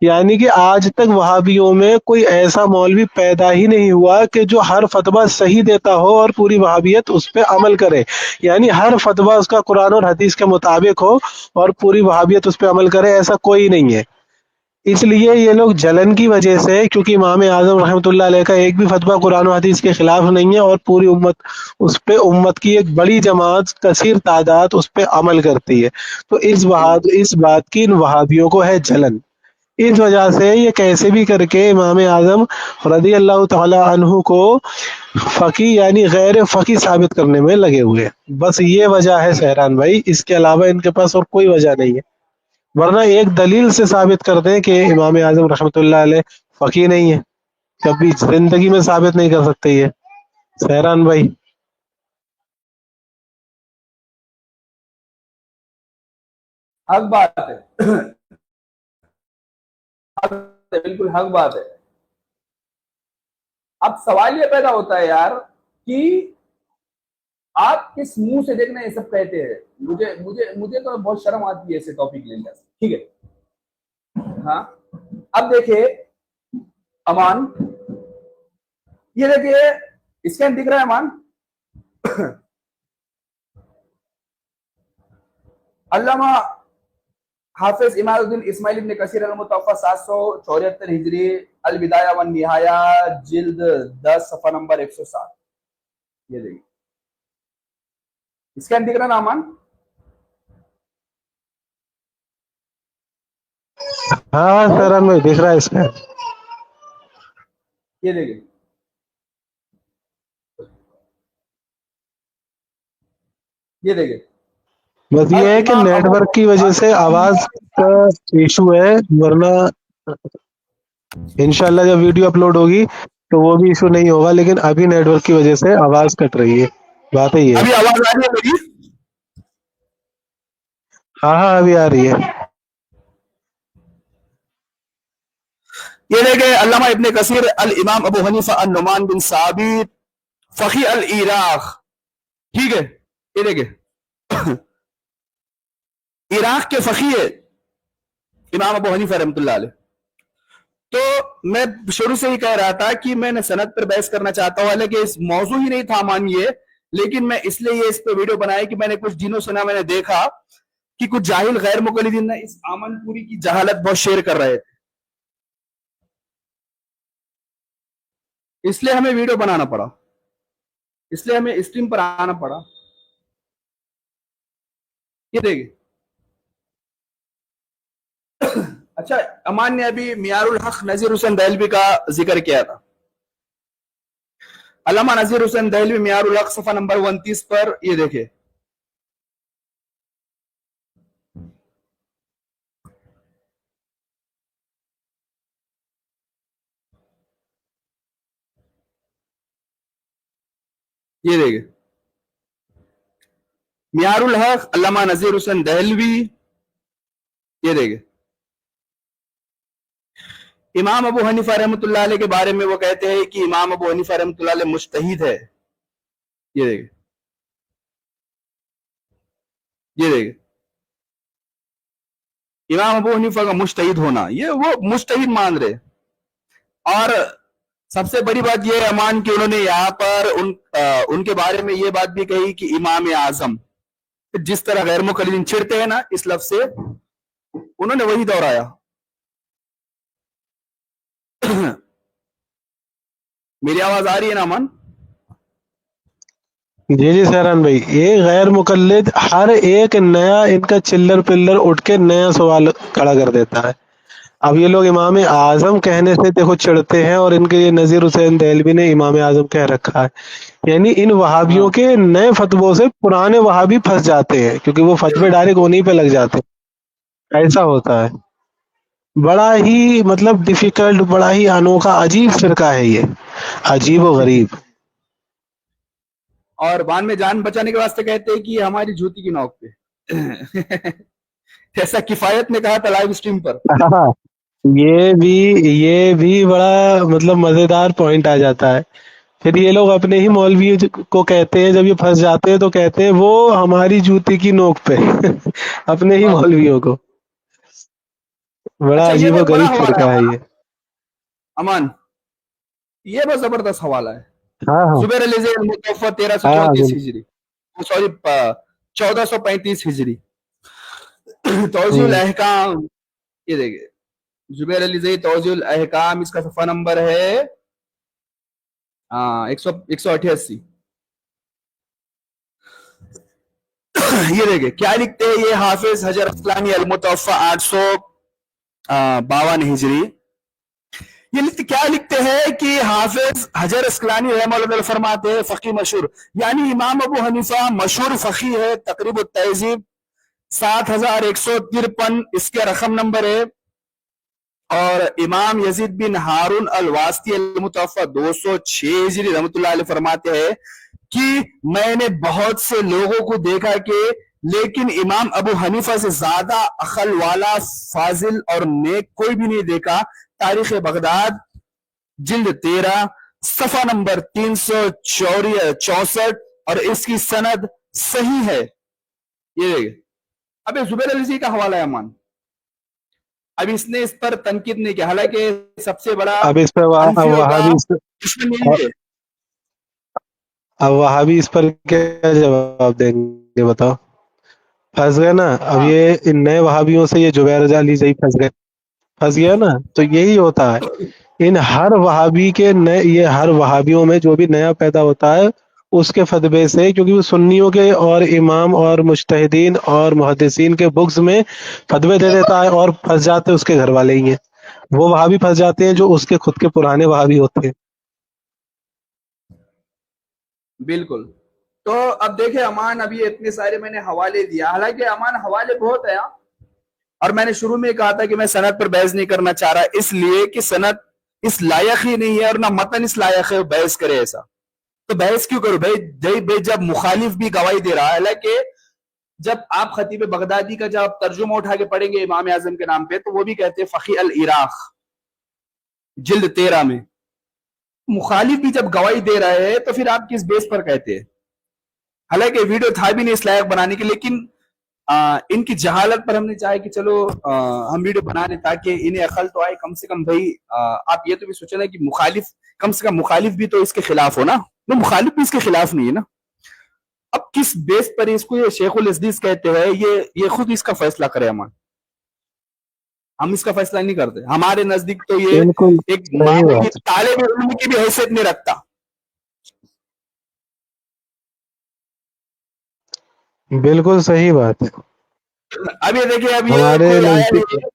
Speaker 2: یعنی کہ آج تک وہابیوں میں کوئی ایسا مولوی پیدا ہی نہیں ہوا کہ جو ہر فتویٰ صحیح دیتا ہو اور پوری وہابیت اس پہ عمل کرے، یعنی ہر فتویٰ اس کا قرآن اور حدیث کے مطابق ہو اور پوری وہابیت اس پہ عمل کرے، ایسا کوئی نہیں ہے۔ اس لیے یہ لوگ جلن کی وجہ سے، کیونکہ امام اعظم رحمۃ اللہ علیہ کا ایک بھی فتویٰ قرآن و حدیث کے خلاف نہیں ہے اور پوری امت اس پہ، امت کی ایک بڑی جماعت، کثیر تعداد اس پہ عمل کرتی ہے، تو اس بات کی ان وہابیوں کو ہے جلن۔ اس وجہ سے یہ کیسے بھی کر کے امام اعظم رضی اللہ تعالی عنہ کو فقیہ یعنی غیر فقیہ ثابت کرنے میں لگے ہوئے ہیں۔ بس یہ وجہ ہے سہران بھائی، اس کے علاوہ ان کے پاس اور کوئی وجہ نہیں ہے، ورنہ ایک دلیل سے ثابت کر دیں کہ امام اعظم رحمۃ اللہ علیہ فقیہ نہیں ہے، کبھی زندگی میں ثابت نہیں کر سکتے یہ سہران بھائی۔
Speaker 1: حق بات ہے، بالکل حق بات ہے۔ اب سوال یہ پیدا ہوتا ہے یار کہ آپ کس منہ سے دیکھنا یہ سب کہتے ہیں؟ مجھے تو بہت شرم آتی ہے ایسے ٹاپک لینے سے، ٹھیک ہے؟ ہاں اب دیکھیے امان، یہ دیکھیے اسکین دکھ رہا ہے امان؟ علامہ حافظ امام الدین اسماعیل ابن کثیر المتوفی 774 ہجری، البدایہ والنہایہ جلد 10 صفحہ نمبر 107، یہ دیکھیے اسکین دکھ رہا نا امان؟
Speaker 2: ہاں سہران بھائی دیکھ رہا ہے اس کا۔
Speaker 1: یہ دیکھیں، یہ دیکھیں
Speaker 2: بس یہ ہے کہ
Speaker 1: الامام
Speaker 2: نیٹ
Speaker 1: ابو
Speaker 2: ورک کی وجہ سے آواز کا ایشو ہے، ورنہ انشاءاللہ جب ویڈیو اپلوڈ ہوگی تو وہ بھی ایشو نہیں ہوگا، لیکن ابھی نیٹ ورک کی وجہ سے آواز کٹ رہی ہے، بات یہ ہے۔
Speaker 1: ابھی آواز آ رہی ہے میری؟
Speaker 2: ہاں ابھی آ رہی ہے۔
Speaker 1: یہ دیکھیں علامہ ابن کثیر الامام ابو حنیفہ النعمان بن ثابت فقیہ العراق، ٹھیک ہے؟ یہ دیکھیں عراق کے فقیہ امام ابو حنیفہ رحمۃ اللہ علیہ۔ تو میں شروع سے ہی کہہ رہا تھا کہ میں نے سند پر بحث کرنا چاہتا ہوں، حالانکہ اس موضوع ہی نہیں تھا مانیے، لیکن میں اس لیے یہ اس پہ ویڈیو بنایا کہ میں نے کچھ دنوں سے نا میں نے دیکھا کہ کچھ جاہل غیر مقلدین نا اس آمن پوری کی جہالت بہت شیئر کر رہے تھے، اس لیے ہمیں ویڈیو بنانا پڑا، اس لیے ہمیں اسٹریم پر آنا پڑا. یہ دیکھیں. اچھا، امان نے ابھی معیار الحق نذیر حسین دہلوی کا ذکر کیا تھا. علامہ نذیر حسین دہلوی معیار الحق صفحہ نمبر 29 پر یہ دیکھیں. یہ دیکھیں معیار الحق علامہ نذیر حسین دہلوی. یہ دیکھیں امام ابو حنیفہ رحمۃ اللہ علیہ کے بارے میں وہ کہتے ہیں کہ امام ابو حنیفہ رحمۃ اللہ علیہ مجتہد ہے. یہ دیکھیں یہ دیکھیں امام ابو حنیفہ کا مجتہد ہونا، یہ وہ مجتہد مان رہے. اور سب سے بڑی بات یہ امان کہ انہوں نے یہاں پر ان کے بارے میں یہ بات بھی کہی کہ امام اعظم، جس طرح غیر مقلدین چھڑتے ہیں نا اس لفظ سے، انہوں نے وہی دہرایا. میری آواز آ رہی ہے نا امان؟
Speaker 2: جی جی سہران بھائی، یہ غیر مقلد ہر ایک نیا ان کا چلر پلر اٹھ کے نیا سوال کھڑا کر دیتا ہے. اب یہ لوگ امام اعظم کہنے سے دیکھو چڑھتے ہیں، اور ان کے یہ نذیر حسین دہلوی نے امام اعظم کہہ رکھا ہے. یعنی ان وہابیوں کے نئے فتووں سے پرانے وہابی پھنس جاتے ہیں، کیونکہ وہ فتوے ڈائریکٹ انہیں پہ لگ جاتے ہیں. ایسا ہوتا ہے. بڑا ہی مطلب ڈیفیکلٹ، بڑا ہی انوکھا عجیب فرقہ ہے یہ، عجیب و غریب.
Speaker 1: اور بعد میں جان بچانے کے واسطے کہتے ہیں کہ یہ ہماری جوتی کی نوک پہ. ایسا کفایت نے کہا تھا لائیو اسٹریم پر.
Speaker 2: یہ بھی بڑا مطلب مزیدار پوائنٹ آ جاتا ہے. پھر یہ لوگ اپنے ہی مولوی کو کہتے ہیں، جب یہ پھنس جاتے ہیں تو کہتے ہیں وہ ہماری جوتی کی نوک پہ. اپنے ہی مولویوں کو. بڑا
Speaker 1: اچھا یہ
Speaker 2: عجیب و
Speaker 1: بھی بڑا
Speaker 2: غریب
Speaker 1: حوالہ
Speaker 2: فرقہ ہے
Speaker 1: ہے
Speaker 2: یہ.
Speaker 1: امان، یہ بہت زبردست حوالہ ہے.
Speaker 2: ہاں ہاں
Speaker 1: زبیر علی زئی المتوفی
Speaker 2: ہاں
Speaker 1: 1334 ہجری، سوری 1435 ہجری. توضیح الاحکام، یہ دیکھیں زبیر علی زئی توضیح الاحکام، اس کا صفحہ نمبر ہے 188. یہ دیکھیں کیا لکھتے ہیں یہ حافظ حجر اسقلانی المتوفی 852 ہجری. یہ کیا لکھتے ہیں کہ حافظ حجر اسقلانی رحمہ اللہ فرماتے ہیں فقی مشہور، یعنی امام ابو حنیفہ مشہور فقی ہے. تقریب التہذیب 7153 اس کے رقم نمبر ہے. اور امام یزید بن ہارون الواسطی المتوفی 206 ہجری رحمۃ اللہ علیہ فرماتے ہیں کہ میں نے بہت سے لوگوں کو دیکھا کہ لیکن امام ابو حنیفہ سے زیادہ عقل والا، فاضل اور نیک کوئی بھی نہیں دیکھا. تاریخ بغداد جلد 13 صفحہ نمبر 364، اور اس کی سند صحیح ہے. یہ دیکھیں اب زبیر علی زئی کا حوالہ ہے امان. اب اس نے اس پر تنقید نہیں کیا، حالانکہ سب سے بڑا
Speaker 2: اب اس پہ
Speaker 1: حنفیوں کا دشمن یہی ہے.
Speaker 2: اب وہابی اس پر کیا جواب دیں گے بتاؤ؟ پھنس گئے نا. اب
Speaker 1: ہاں
Speaker 2: یہ ان نئے وہابیوں سے یہ زبیر علی زئی پھنس گیا نا. تو یہی ہوتا ہے ان ہر وہابی کے نئے، یہ ہر وہابیوں میں جو بھی نیا پیدا ہوتا ہے اس کے فتوے سے، کیونکہ وہ سنیوں کے اور امام اور مجتہدین اور محدثین کے بکس میں فتوے دے دیتا ہے، اور پھنس جاتے اس کے گھر والے ہی ہیں. وہ وہابی پھنس جاتے ہیں جو اس کے خود کے پرانے وہابی ہوتے ہیں.
Speaker 1: بالکل. تو اب دیکھیں امان، ابھی اتنے سارے میں نے حوالے دیا، حالانکہ امان حوالے بہت ہیں، اور میں نے شروع میں کہا تھا کہ میں سند پر بحث نہیں کرنا چاہ رہا، اس لیے کہ سند اس لائق ہی نہیں ہے، اور نہ متن اس لائق ہے بحث کرے. ایسا تو بحث کیوں کرو بھائی جب مخالف بھی گواہی دے رہا ہے. حالانکہ جب آپ خطیب بغدادی کا جب ترجمہ اٹھا کے پڑھیں گے امام اعظم کے نام پہ، تو وہ بھی کہتے ہیں فقی العراق جلد 13 میں. مخالف بھی جب گواہی دے رہے ہیں تو پھر آپ کس بیس پر کہتے ہیں؟ حالانکہ ویڈیو تھا بھی نہیں اس لائق بنانے کے، لیکن ان کی جہالت پر ہم نے چاہے کہ چلو ہم ویڈیو بنا لیں تاکہ انہیں عقل تو آئے. کم سے کم بھائی آپ یہ تو بھی سوچیں نا کہ مخالف، کم سے کم مخالف بھی تو اس کے خلاف ہو نا. مخالف بھی اس کے خلاف نہیں ہے نا. اب کس بیس پر اس کو یہ شیخ الحدیث کہتے ہیں، یہ خود اس کا فیصلہ کرے امان، ہم اس کا فیصلہ نہیں کرتے. ہمارے نزدیک تو یہ
Speaker 2: بالکل
Speaker 1: ایک
Speaker 2: صحیح
Speaker 1: معمولی
Speaker 2: بات
Speaker 1: طالب علم کی بھی حیثیت نہیں رکھتا.
Speaker 2: بالکل صحیح بات ہے.
Speaker 1: اب یہ دیکھیے، اب یہ
Speaker 2: ہمارے
Speaker 1: کوئی آیا
Speaker 2: نزدیک
Speaker 1: نہیں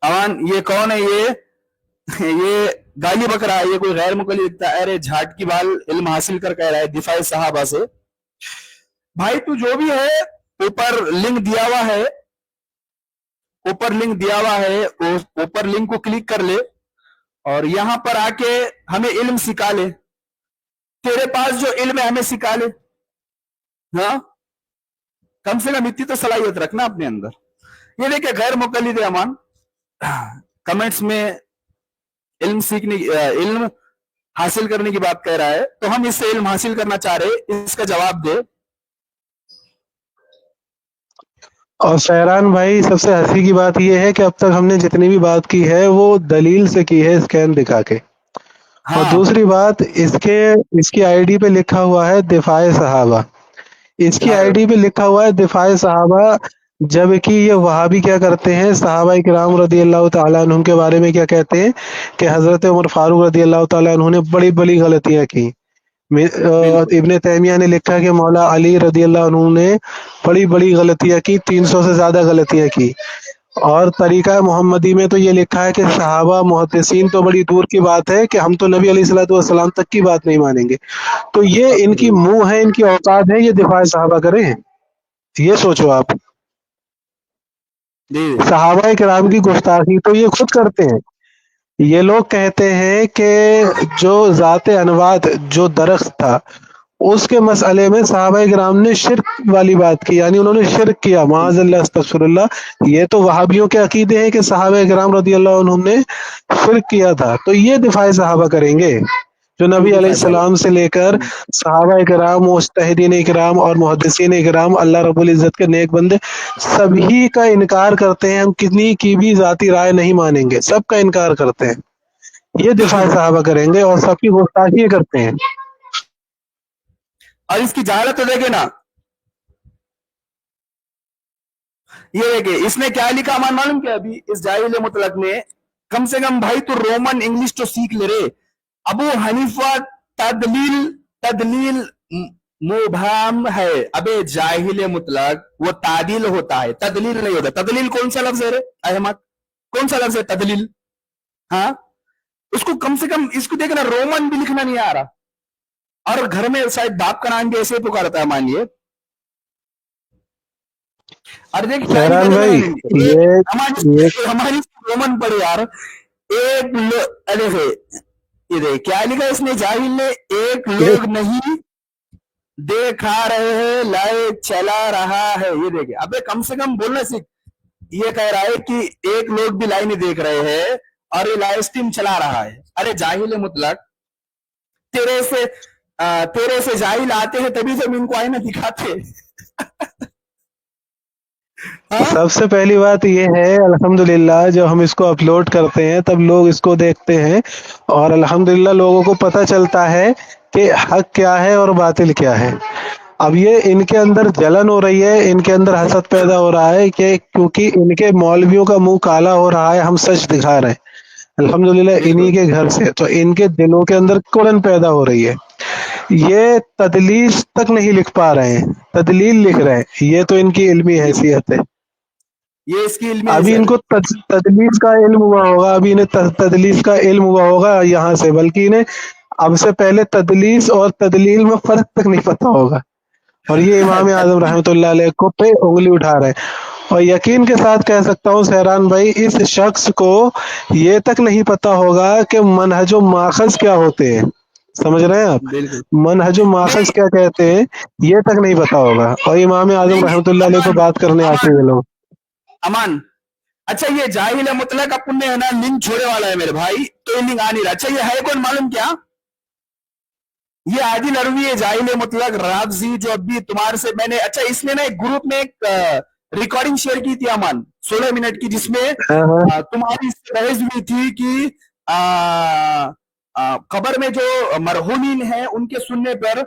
Speaker 1: امان، یہ کون ہے؟ یہ گالی بک رہا ہے، یہ کوئی غیر مقلد لکھتا ہے. ارے جھاٹ کی بال علم حاصل کر کہہ رہا ہے دفاع صحابہ سے. بھائی تو جو بھی ہے، اوپر لنک دیا ہوا ہے، اوپر لنک دیا ہوا ہے، اوپر لنک کو کلک کر لے اور یہاں پر آ کے ہمیں علم سکھا لے. تیرے پاس جو علم ہے ہمیں سکھا لے. ہاں، کم سے کم اتنی تو صلاحیت رکھنا اپنے اندر. یہ دیکھیں غیر مقلد امان کمنٹس میں علم سیکھنے علم حاصل کرنے کی بات کہہ رہا ہے، تو ہم اس سے علم حاصل کرنا چاہ رہے، اس کا جواب دے.
Speaker 2: اور سہران بھائی سب سے ہنسی کی بات یہ ہے کہ اب تک ہم نے جتنی بھی بات کی ہے وہ دلیل سے کی ہے، اسکین دکھا کے. اور
Speaker 1: ہاں
Speaker 2: دوسری بات، اس کی آئی ڈی پہ لکھا ہوا ہے دفاع صحابہ، اس کی آئی ڈی پہ لکھا ہوا ہے دفاع صحابہ، جبکہ یہ وہابی کیا کرتے ہیں، صحابہ کرام رضی اللہ تعالیٰ عنہ کے بارے میں کیا کہتے ہیں کہ حضرت عمر فاروق رضی اللہ تعالیٰ عنہ نے بڑی بڑی غلطیاں کی.
Speaker 1: بالکل
Speaker 2: ابن تیمیہ نے لکھا کہ مولا علی رضی اللہ عنہ نے بڑی بڑی غلطیاں کی، 300 سے زیادہ غلطیاں کی. اور طریقہ محمدی میں تو یہ لکھا ہے کہ صحابہ محدثین تو بڑی دور کی بات ہے کہ ہم تو نبی علیہ الصلوۃ والسلام تک کی بات نہیں مانیں گے. تو یہ ان کی منہ ہے، ان کی اوقات ہے، یہ دفاع صحابہ کریں. یہ سوچو آپ،
Speaker 1: جی
Speaker 2: صحابہ کرام کی گستاخی تو یہ خود کرتے ہیں. یہ لوگ کہتے ہیں کہ جو ذات انوات جو درخت تھا اس کے مسئلے میں صحابہ کرام نے شرک والی بات کی، یعنی انہوں نے شرک کیا، معاذ اللہ استغفر اللہ. یہ تو وہابیوں کے عقیدے ہیں کہ صحابہ کرام رضی اللہ عنہ نے شرک کیا تھا. تو یہ دفاع صحابہ کریں گے جو نبی علیہ السلام سے لے کر صحابہ کرام، مجتہدین کرام اور محدثین کرام، اللہ رب العزت کے نیک بندے سبھی کا انکار کرتے ہیں. ہم کتنی کی بھی ذاتی رائے نہیں مانیں گے، سب کا انکار کرتے ہیں. یہ دفاع صحابہ کریں گے اور سب کی گستاخی کرتے ہیں.
Speaker 1: اور اس کی جہالت تو دیکھے نا، یہ دیکھے اس نے کیا لکھا امان معلوم کیا؟ ابھی اس جاہل مطلق میں کم سے کم بھائی تو رومن انگلش تو سیکھ لے رے. ابو حنیفہ تدلیل مبہم ہے. ابے جاہل مطلق وہ تعدیل ہوتا ہے، تدلیل نہیں ہوتا. تدلیل کون سا لفظ ہے رے احمد؟ کون سا لفظ ہے تدلیل؟ ہاں، اس کو کم سے کم اس کو دیکھنا، رومن بھی لکھنا نہیں آ رہا، اور گھر میں شاید باپ کا نام بھی ایسے پکارتا ہے مانیے. اور دیکھ کیا لکھا
Speaker 2: سہران بھائی،
Speaker 1: دیکھا
Speaker 2: یہ
Speaker 1: ہماری رومن پڑے یار. ایک یہ دیکھ کیا لکھا اس نے جاہل نے، ایک لوگ نہیں دیکھا رہے ہیں لائے چلا رہا ہے. یہ دیکھے ابے کم سے کم بولنا سیکھ. یہ کہہ رہا ہے کہ ایک لوگ بھی لائن دیکھ رہے ہیں اور یہ لائف اسٹریم چلا رہا ہے. ارے جاہل مطلق، تیرے سے جاہل آتے ہیں تبھی تو ہم ان کو آئینہ دکھاتے.
Speaker 2: سب سے پہلی بات یہ ہے الحمدللہ جب ہم اس کو اپلوڈ کرتے ہیں تب لوگ اس کو دیکھتے ہیں اور الحمدللہ لوگوں کو پتہ چلتا ہے کہ حق کیا ہے اور باطل کیا ہے. اب یہ ان کے اندر جلن ہو رہی ہے، ان کے اندر حسد پیدا ہو رہا ہے کہ کیونکہ ان کے مولویوں کا منہ کالا ہو رہا ہے، ہم سچ دکھا رہے ہیں الحمدللہ انہی کے گھر سے، تو ان کے دلوں کے اندر کڑن پیدا ہو رہی ہے. یہ تدلیس تک نہیں لکھ پا رہے ہیں، تدلیل لکھ رہے ہیں. یہ تو ان کی علمی حیثیت ہے.
Speaker 1: یہ اس کی علمی
Speaker 2: ابھی ان
Speaker 1: حیثیت
Speaker 2: کو
Speaker 1: ہے.
Speaker 2: تدلیس کا علم ہوا ہوگا، ابھی انہیں تدلیس کا علم ہوا ہوگا یہاں سے، بلکہ انہیں اب سے پہلے تدلیس اور تدلیل میں فرق تک نہیں پتا ہوگا. اور یہ امام اعظم رحمۃ اللہ علیہ کو پہ انگلی اٹھا رہے ہیں. اور یقین کے ساتھ کہہ سکتا ہوں سہران بھائی، اس شخص کو یہ تک نہیں پتا ہوگا کہ منہج و ماخذ کیا ہوتے ہیں. سمجھ رہے ہیں آپ؟
Speaker 1: بالکل.
Speaker 2: منہج و ماخذ
Speaker 1: نہیں
Speaker 2: کیا کہتے ہیں یہ تک نہیں پتا ہوگا. اور امام اعظم
Speaker 1: نہیں
Speaker 2: رحمۃ اللہ علیہ کو
Speaker 1: امان
Speaker 2: بات کرنے آتے
Speaker 1: امان
Speaker 2: ہیں لوگ.
Speaker 1: امان اچھا یہ جاہل مطلق اپن نے ہے نا لنک چھوڑے والا ہے میرے بھائی، تو یہ لنک آ نہیں رہا. اچھا یہ ہے کون معلوم کیا؟ یہ عادل اروی ہے جاہل مطلق رابضی، جو ابھی تمہارے سے میں نے، اچھا اس نے نا ایک گروپ میں ایک ریکارڈنگ شیئر کی تھی امان 16 منٹ کی، جس میں
Speaker 2: ہاں ہاں
Speaker 1: تمہاری بحث ہوئی تھی کہ قبر میں جو مرحومین ہیں ان کے سننے پر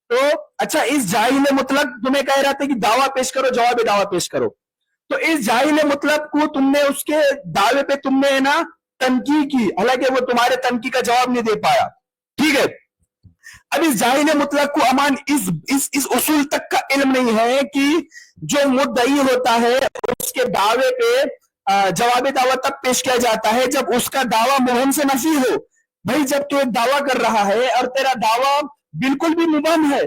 Speaker 1: تو اچھا اس جاہل مطلق تمہیں کہہ رہا تھا کہ دعویٰ پیش کرو، جواب دعویٰ پیش کرو، تو اس جاہل مطلق کو تم نے اس کے دعوے پہ تم نے نا تنقید کی، حالانکہ وہ تمہارے تنقید کا جواب نہیں دے پایا، ٹھیک ہے؟ اب اس جاہل مطلق کو امان اس اصول تک کا علم نہیں ہے کہ جو مدعی ہوتا ہے اس کے دعوے پہ جواب دعویٰ تب پیش کیا جاتا ہے جب اس کا دعویٰ مبہم سے نفی ہو۔ بھائی جب تو ایک دعویٰ کر رہا ہے اور تیرا دعویٰ بالکل بھی مبہم ہے،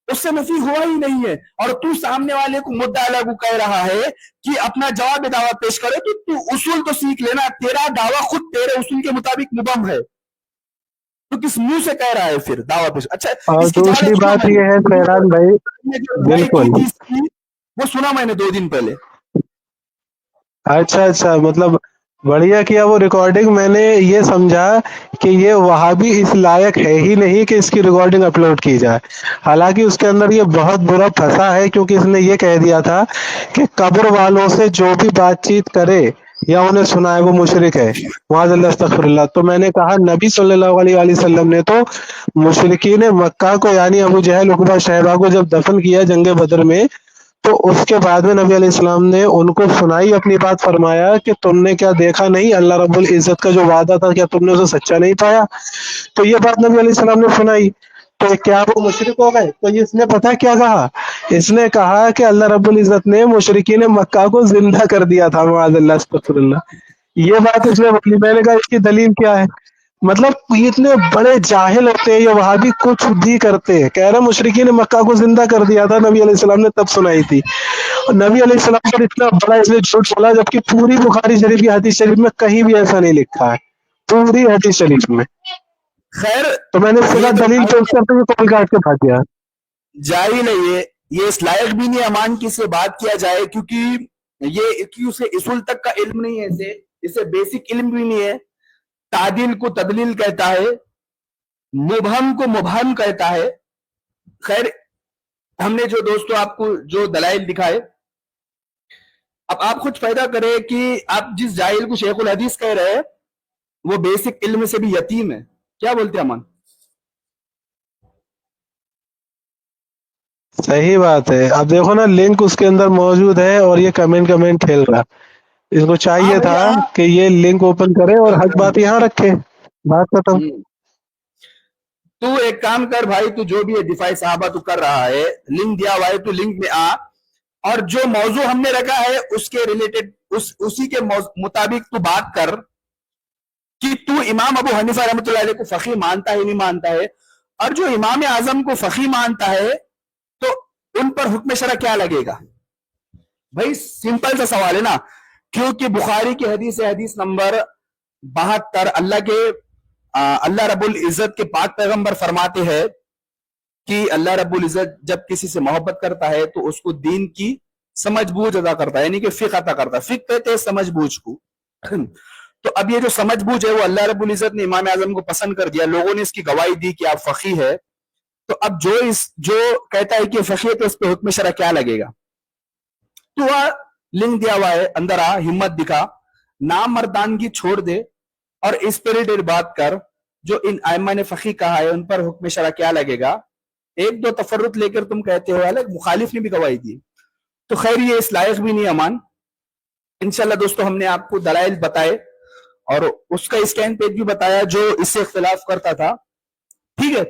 Speaker 1: اس سے نفی ہوا ہی نہیں ہے، اور تو سامنے والے کو مدعا کو کہہ رہا ہے کہ اپنا جواب دعویٰ پیش کرے، تو اصول تو سیکھ لینا، تیرا دعویٰ خود تیرے اصول کے مطابق مبہم ہے، تو کس منہ سے کہہ رہا ہے پھر دعویٰ پیش؟ اچھا
Speaker 2: اور
Speaker 1: اس کی
Speaker 2: دوسری
Speaker 1: جواب
Speaker 2: بات یہ ہے سہران بھائی، بالکل
Speaker 1: وہ سنا میں نے 2 دن پہلے۔
Speaker 2: اچھا مطلب بڑھیا کیا وہ ریکارڈنگ، میں نے یہ سمجھا کہ یہ وہابی اس لائق ہے ہی نہیں کہ اس کی ریکارڈنگ اپلوڈ کی جائے، حالانکہ اس کے اندر یہ بہت برا پھنسا ہے، کیونکہ اس نے یہ کہہ دیا تھا کہ قبر والوں سے جو بھی بات چیت کرے یا انہیں سنائے وہ مشرک ہے، معاذ اللہ استغفر اللہ۔ تو میں نے کہا نبی صلی اللہ علیہ وآلہ وسلم نے تو مشرکین مکہ کو یعنی ابو جہل عقبہ شیبہ کو جب دفن کیا جنگ بدر میں، تو اس کے بعد میں نبی علیہ السلام نے ان کو سنائی اپنی بات، فرمایا کہ تم نے کیا دیکھا نہیں اللہ رب العزت کا جو وعدہ تھا، کیا تم نے اسے سچا نہیں پایا؟ تو یہ بات نبی علیہ السلام نے سنائی، تو کیا وہ مشرک ہو گئے؟ تو اس نے پتہ کیا کہا؟ اس نے کہا کہ اللہ رب العزت نے مشرکین مکہ کو زندہ کر دیا تھا، معاذ اللہ استغفر اللہ۔ یہ بات اس نے بولی، میں نے کہا اس کی دلیل کیا ہے؟ مطلب یہ اتنے بڑے جاہل ہوتے ہیں یہ وہابی، کچھ بھی کرتے ہیں، کہہ رہے مشرکین مکہ کو زندہ کر دیا تھا، نبی علیہ السلام نے تب سنائی تھی، اور نبی علیہ السلام پر اتنا بڑا اس لیے جھوٹ بولا جبکہ پوری بخاری شریف کی حدیث شریف میں کہیں بھی ایسا نہیں لکھا ہے، پوری حدیث شریف میں۔
Speaker 1: خیر
Speaker 2: تو میں نے اس کے بعد دلیل پیش کرتے ہوئے کال کاٹ کے بھاگ گیا۔
Speaker 1: جاہل ہے یہ اس لائق بھی نہیں امان کی سے بات کیا جائے، کیونکہ یہ اسے اصول تک کا علم نہیں ہے، اسے بیسک علم بھی نہیں ہے، تعدیل کو تدلیل کہتا ہے، مبہم کو مبہم کہتا ہے۔ خیر ہم نے جو دوستو آپ کو جو دلائل دکھائے، اب آپ خود پیدا کریں کہ آپ جس جاہل کو شیخ الحدیث کہہ رہے ہیں وہ بیسک علم سے بھی یتیم ہے، کیا بولتے ہیں امان؟
Speaker 2: صحیح بات ہے، اب دیکھو نا لنک اس کے اندر موجود ہے اور یہ کمنٹ کھیل رہا، اس کو چاہیے تھا کہ یہ لنک اوپن کرے اور حق بات یہاں رکھے، بات ختم۔
Speaker 1: تو ایک کام کر بھائی، تو جو بھی دفاع صحابہ تو کر رہا ہے، لنک دیا ہوا ہے تو لنک میں آ، اور جو موضوع ہم نے رکھا ہے اس کے ریلیٹڈ اسی کے مطابق تو بات کر کہ تو امام ابو حنیفہ رحمۃ اللہ علیہ کو فقیہ مانتا ہے نہیں مانتا ہے، اور جو امام اعظم کو فقیہ مانتا ہے تو ان پر حکم شرع کیا لگے گا؟ بھائی سمپل سا سوال ہے نا، کیونکہ بخاری کی حدیث نمبر 72 اللہ رب العزت کے پاک پیغمبر فرماتے ہیں کہ اللہ رب العزت جب کسی سے محبت کرتا ہے تو اس کو دین کی سمجھ بوجھ ادا کرتا ہے، یعنی کہ فقہ عطا کرتا ہے، فقہ کہتے ہیں سمجھ بوجھ کو۔ تو اب یہ جو سمجھ بوجھ ہے وہ اللہ رب العزت نے امام اعظم کو پسند کر دیا، لوگوں نے اس کی گواہی دی کہ آپ فقیہ ہے، تو اب جو کہتا ہے کہ فقیہ تو اس پہ حکم شرع کیا لگے گا؟ تو لنک دیا ہوا ہے، اندر آ، ہمت دکھا، نام مردانگی چھوڑ دے اور اس پر ریلیٹڈ بات کر، جو ان ائمہ نے فقیہ کہا ہے ان پر حکم شرع کیا لگے گا؟ ایک دو تفرد لے کر تم کہتے ہو، الگ مخالف نے بھی گواہی دی، تو خیر یہ اس لائق بھی نہیں امان۔ انشاءاللہ دوستو ہم نے آپ کو دلائل بتائے اور اس کا اسکین پیج بھی بتایا جو اس سے اختلاف کرتا تھا، ٹھیک ہے؟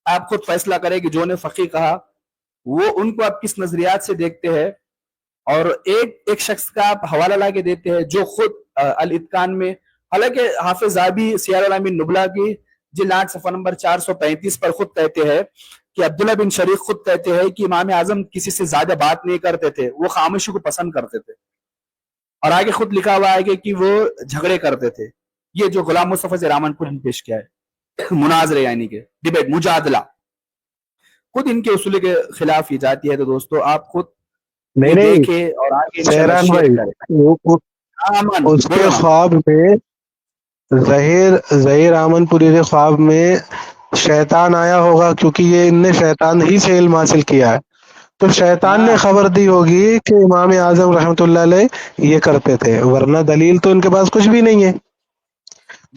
Speaker 1: آپ خود فیصلہ کریں کہ جو نے فقیہ کہا وہ ان کو آپ کس نظریات سے دیکھتے ہیں، اور ایک شخص کا آپ حوالہ لا کے دیتے ہیں جو خود الاتقان میں، حالانکہ حافظ ذہبی سیار اعلام النبلاء کی جلد 8 صفحہ نمبر 435 پر خود کہتے ہیں کہ عبداللہ بن شریق خود کہتے ہیں کہ امام اعظم کسی سے زیادہ بات نہیں کرتے تھے، وہ خاموشی کو پسند کرتے تھے، اور آگے خود لکھا ہوا ہے کہ وہ جھگڑے کرتے تھے۔ یہ جو غلام مصطفی سے رامن پور نے پیش کیا ہے مناظرے یعنی کہ ڈیبیٹ مجادلہ، خود ان کے اصول کے خلاف یہ جاتی ہے، تو دوستو آپ خود دیکھیں اور آگے
Speaker 2: سہران بھائی اس کے خواب میں ظہیر آمن پوری کے خواب میں شیطان آیا ہوگا، کیونکہ یہ ان نے شیطان ہی سے علم حاصل کیا ہے، تو شیطان نے خبر دی ہوگی کہ امام اعظم رحمۃ اللہ علیہ یہ کرتے تھے، ورنہ دلیل تو ان کے پاس کچھ بھی نہیں ہے۔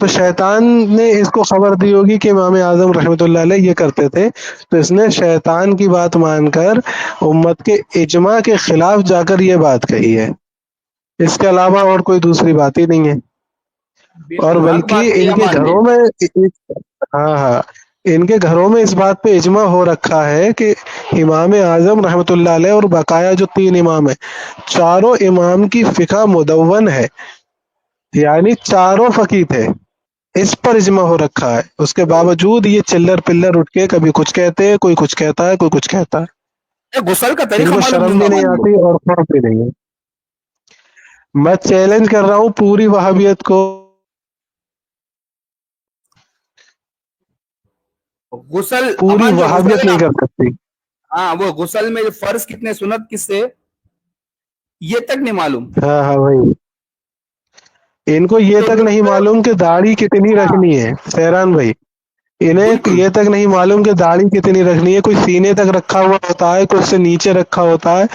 Speaker 2: تو شیطان نے اس کو خبر دی ہوگی کہ امام اعظم رحمۃ اللہ علیہ یہ کرتے تھے، تو اس نے شیطان کی بات مان کر امت کے اجماع کے خلاف جا کر یہ بات کہی ہے، اس کے علاوہ اور کوئی دوسری بات ہی نہیں ہے۔ اور
Speaker 1: بالکل حق بات
Speaker 2: بلکہ
Speaker 1: کہی
Speaker 2: ان کے
Speaker 1: امان نے.
Speaker 2: گھروں میں ہاں ہاں ان کے گھروں میں اس بات پہ اجماع ہو رکھا ہے کہ امام اعظم رحمۃ اللہ علیہ اور بقایا جو 3 امام ہیں، چاروں امام کی فقہ مدون ہے، یعنی چاروں فقیہ تھے، اس پر اجماع ہو رکھا ہے۔ اس کے باوجود یہ چلر پلر اٹھ کے کبھی کچھ کہتے ہیں، کوئی کچھ کہتا ہے، کوئی کچھ کہتا ہے،
Speaker 1: غسل کا
Speaker 2: ان
Speaker 1: طریقہ
Speaker 2: کو
Speaker 1: معلوم
Speaker 2: شرم
Speaker 1: دوں
Speaker 2: بھی
Speaker 1: گا
Speaker 2: نہیں
Speaker 1: مان لو.
Speaker 2: آتی اور خوف بھی نہیں ہے۔ میں چیلنج کر رہا ہوں پوری وہابیت کو،
Speaker 1: غسل
Speaker 2: پوری
Speaker 1: امان جو غسل
Speaker 2: وہابیت
Speaker 1: ہے نا،
Speaker 2: نہیں کر سکتی۔
Speaker 1: ہاں وہ غسل میں فرض کتنے سنت کس سے یہ تک نہیں معلوم.
Speaker 2: ہاں ہاں وہی، ان کو یہ
Speaker 1: تو
Speaker 2: تک نہیں
Speaker 1: دوستو
Speaker 2: معلوم کہ داڑھی کتنی
Speaker 1: ہاں
Speaker 2: رکھنی ہے سہران بھائی، انہیں
Speaker 1: بالکل
Speaker 2: یہ تک نہیں معلوم کہ داڑھی کتنی رکھنی ہے، کوئی سینے تک رکھا ہوا ہوتا ہے، کوئی اس سے نیچے رکھا ہوتا ہے،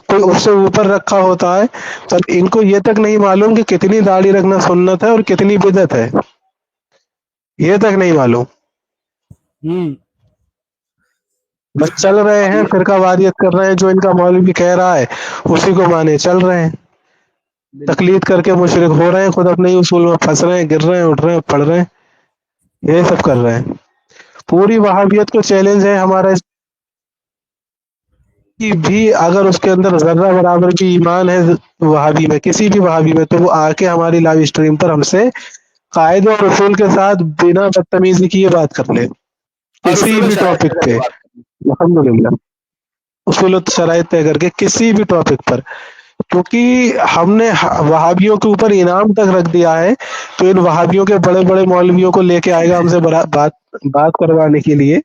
Speaker 2: کوئی اس سے اوپر رکھا ہوتا ہے، پر ان کو یہ تک نہیں معلوم کہ کتنی داڑھی رکھنا سنت ہے اور کتنی بدعت ہے، یہ تک نہیں معلوم۔
Speaker 1: ہوں
Speaker 2: بس چل رہے ہیں فرقہ واریت کر رہے ہیں، جو ان کا مولوی کہہ رہا ہے اسی کو مانے چل رہے ہیں،
Speaker 1: بالکل
Speaker 2: تقلید کر کے مشرک ہو رہے ہیں، خود اپنے ہی اصول میں پھنس رہے ہیں، گر رہے ہیں، اٹھ رہے ہیں، پڑھ رہے ہیں، یہ سب کر رہے ہیں۔ پوری وہابیت کو چیلنج ہے ہمارا کہ بھی اگر اس کے اندر ذرہ برابر کی ایمان ہے وہابی میں، کسی بھی وہابی میں، تو وہ آ کے ہماری لائیو اسٹریم پر ہم سے قاعدے اور اصول کے ساتھ بنا بدتمیزی کی یہ بات کر لے،
Speaker 1: اور
Speaker 2: کسی
Speaker 1: اصول و
Speaker 2: بھی
Speaker 1: شرائط
Speaker 2: ٹاپک
Speaker 1: پہ
Speaker 2: پہ،
Speaker 1: بات کریں.
Speaker 2: الحمدللہ اصول و شرائط طے کر کے کسی بھی ٹاپک پر، کیونکہ ہم نے وہابیوں کے اوپر انعام تک رکھ دیا ہے، تو ان وہابیوں کے بڑے بڑے مولویوں کو لے کے آئے گا ہم سے بات کروانے کے لیے،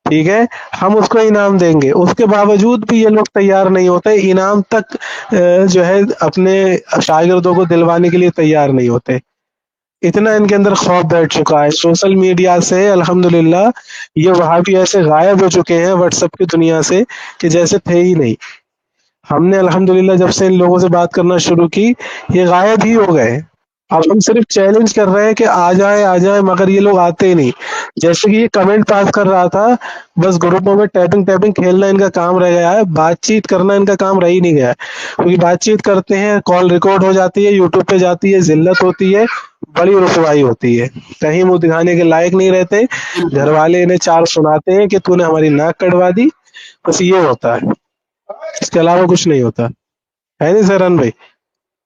Speaker 2: ٹھیک ہے، ہم اس کو انعام دیں گے، اس کے باوجود بھی یہ لوگ تیار نہیں ہوتے انعام تک جو ہے اپنے شاگردوں کو دلوانے کے لیے تیار نہیں ہوتے، اتنا ان کے اندر خوف بیٹھ چکا ہے سوشل میڈیا سے۔ الحمدللہ یہ وہابی ایسے غائب ہو چکے ہیں واٹس ایپ کی دنیا سے کہ جیسے تھے ہی نہیں۔ ہم نے الحمدللہ جب سے ان لوگوں سے بات کرنا شروع کی یہ غائب ہی ہو گئے، اب ہم صرف چیلنج کر رہے ہیں کہ آ جائیں مگر یہ لوگ آتے ہی نہیں۔ جیسے کہ یہ کمنٹ پاس کر رہا تھا، بس گروپوں میں ٹیپنگ کھیلنا ان کا کام رہ گیا ہے، بات چیت کرنا ان کا کام رہ ہی نہیں گیا ہے، کیونکہ بات چیت کرتے ہیں کال ریکارڈ ہو جاتی ہے، یوٹیوب پہ جاتی ہے، ذلت ہوتی ہے، بڑی رسوائی ہوتی ہے، کہیں منہ دکھانے کے لائق نہیں رہتے، گھر
Speaker 1: بالکل
Speaker 2: والے انہیں 4 سناتے ہیں کہ تو نے ہماری ناک کٹوا دی، بس یہ ہوتا ہے، اس کے علاوہ کچھ نہیں ہوتا ہے نہیں سہران بھائی؟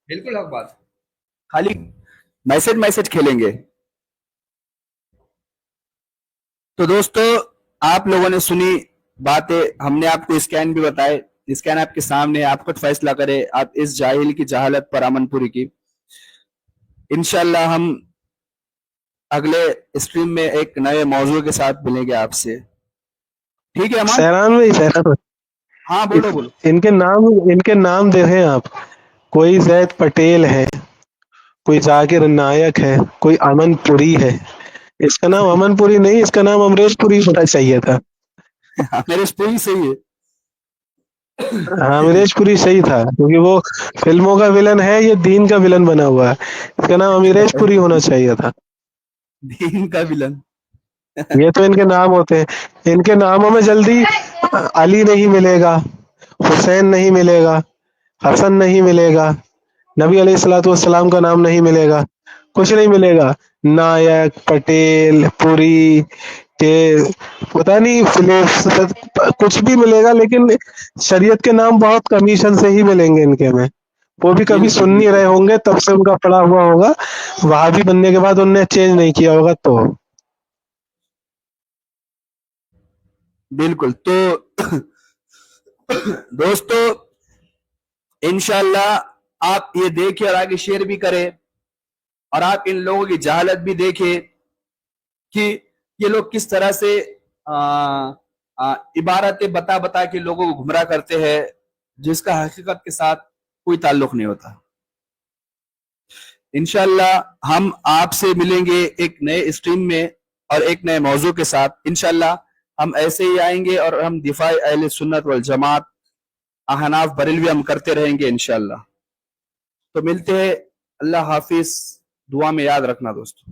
Speaker 1: بالکل حق بات. خالی میسج کھیلیں گے. تو دوستو آپ لوگوں نے سنی باتیں، ہم نے آپ کو اسکین بھی بتائے، اسکین آپ کے سامنے، آپ خود فیصلہ کرے آپ اس جاہل کی جہالت پر امن پوری کی. انشاءاللہ ہم اگلے اسٹریم میں ایک نئے موضوع کے ساتھ ملیں گے آپ سے. ٹھیک ہے امان؟
Speaker 2: سہران بھائی
Speaker 1: ہاں بولو بولو.
Speaker 2: ان کے نام دیکھیں آپ، کوئی زید پٹیل ہے، کوئی ذاکر نائک ہے، کوئی امن پوری ہے، اس کا نام امن پوری نہیں، اس کا نام امریش پوری ہونا چاہیے تھا۔
Speaker 1: میرے اسپوری صحیح ہے.
Speaker 2: ہاں امریش پوری صحیح تھا، کیونکہ وہ فلموں کا ولن ہے، یہ دین کا ولن بنا ہوا ہے، اس کا نام امریش پوری ہونا چاہیے تھا۔
Speaker 1: دین کا ولن.
Speaker 2: یہ تو ان کے نام ہوتے ہیں، ان کے ناموں میں جلدی علی نہیں ملے گا، حسین نہیں ملے گا، حسن نہیں ملے گا، نبی علیہ الصلوۃ والسلام کا نام نہیں ملے گا، کچھ نہیں ملے گا، نائک، پٹیل، پوری کہ پتا نہیں کچھ بھی ملے گا، لیکن شریعت کے نام بہت کمیشن سے ہی ملیں گے ان کے میں، وہ بھی کبھی
Speaker 1: بالکل
Speaker 2: سن نہیں
Speaker 1: بالکل
Speaker 2: رہے ہوں گے، تب سے ان کا پڑا ہوا ہوگا، وہاں بھی بننے کے بعد انہوں نے چینج نہیں کیا ہوگا تو۔
Speaker 1: بالکل. تو دوستو انشاءاللہ آپ یہ دیکھیں اور آگے شیئر بھی کریں، اور آپ ان لوگوں کی جہالت بھی دیکھیں کہ یہ لوگ کس طرح سے عبارتیں بتا بتا کے لوگوں کو گمراہ کرتے ہیں، جس کا حقیقت کے ساتھ کوئی تعلق نہیں ہوتا. انشاءاللہ ہم آپ سے ملیں گے ایک نئے اسٹریم میں اور ایک نئے موضوع کے ساتھ. انشاءاللہ ہم ایسے ہی آئیں گے اور ہم دفاع اہل سنت والجماعت احناف بریلوی ہم کرتے رہیں گے انشاءاللہ. تو ملتے ہیں. اللہ حافظ. دعا میں یاد رکھنا دوستو.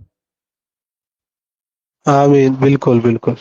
Speaker 2: آمین، بالکل بالکل.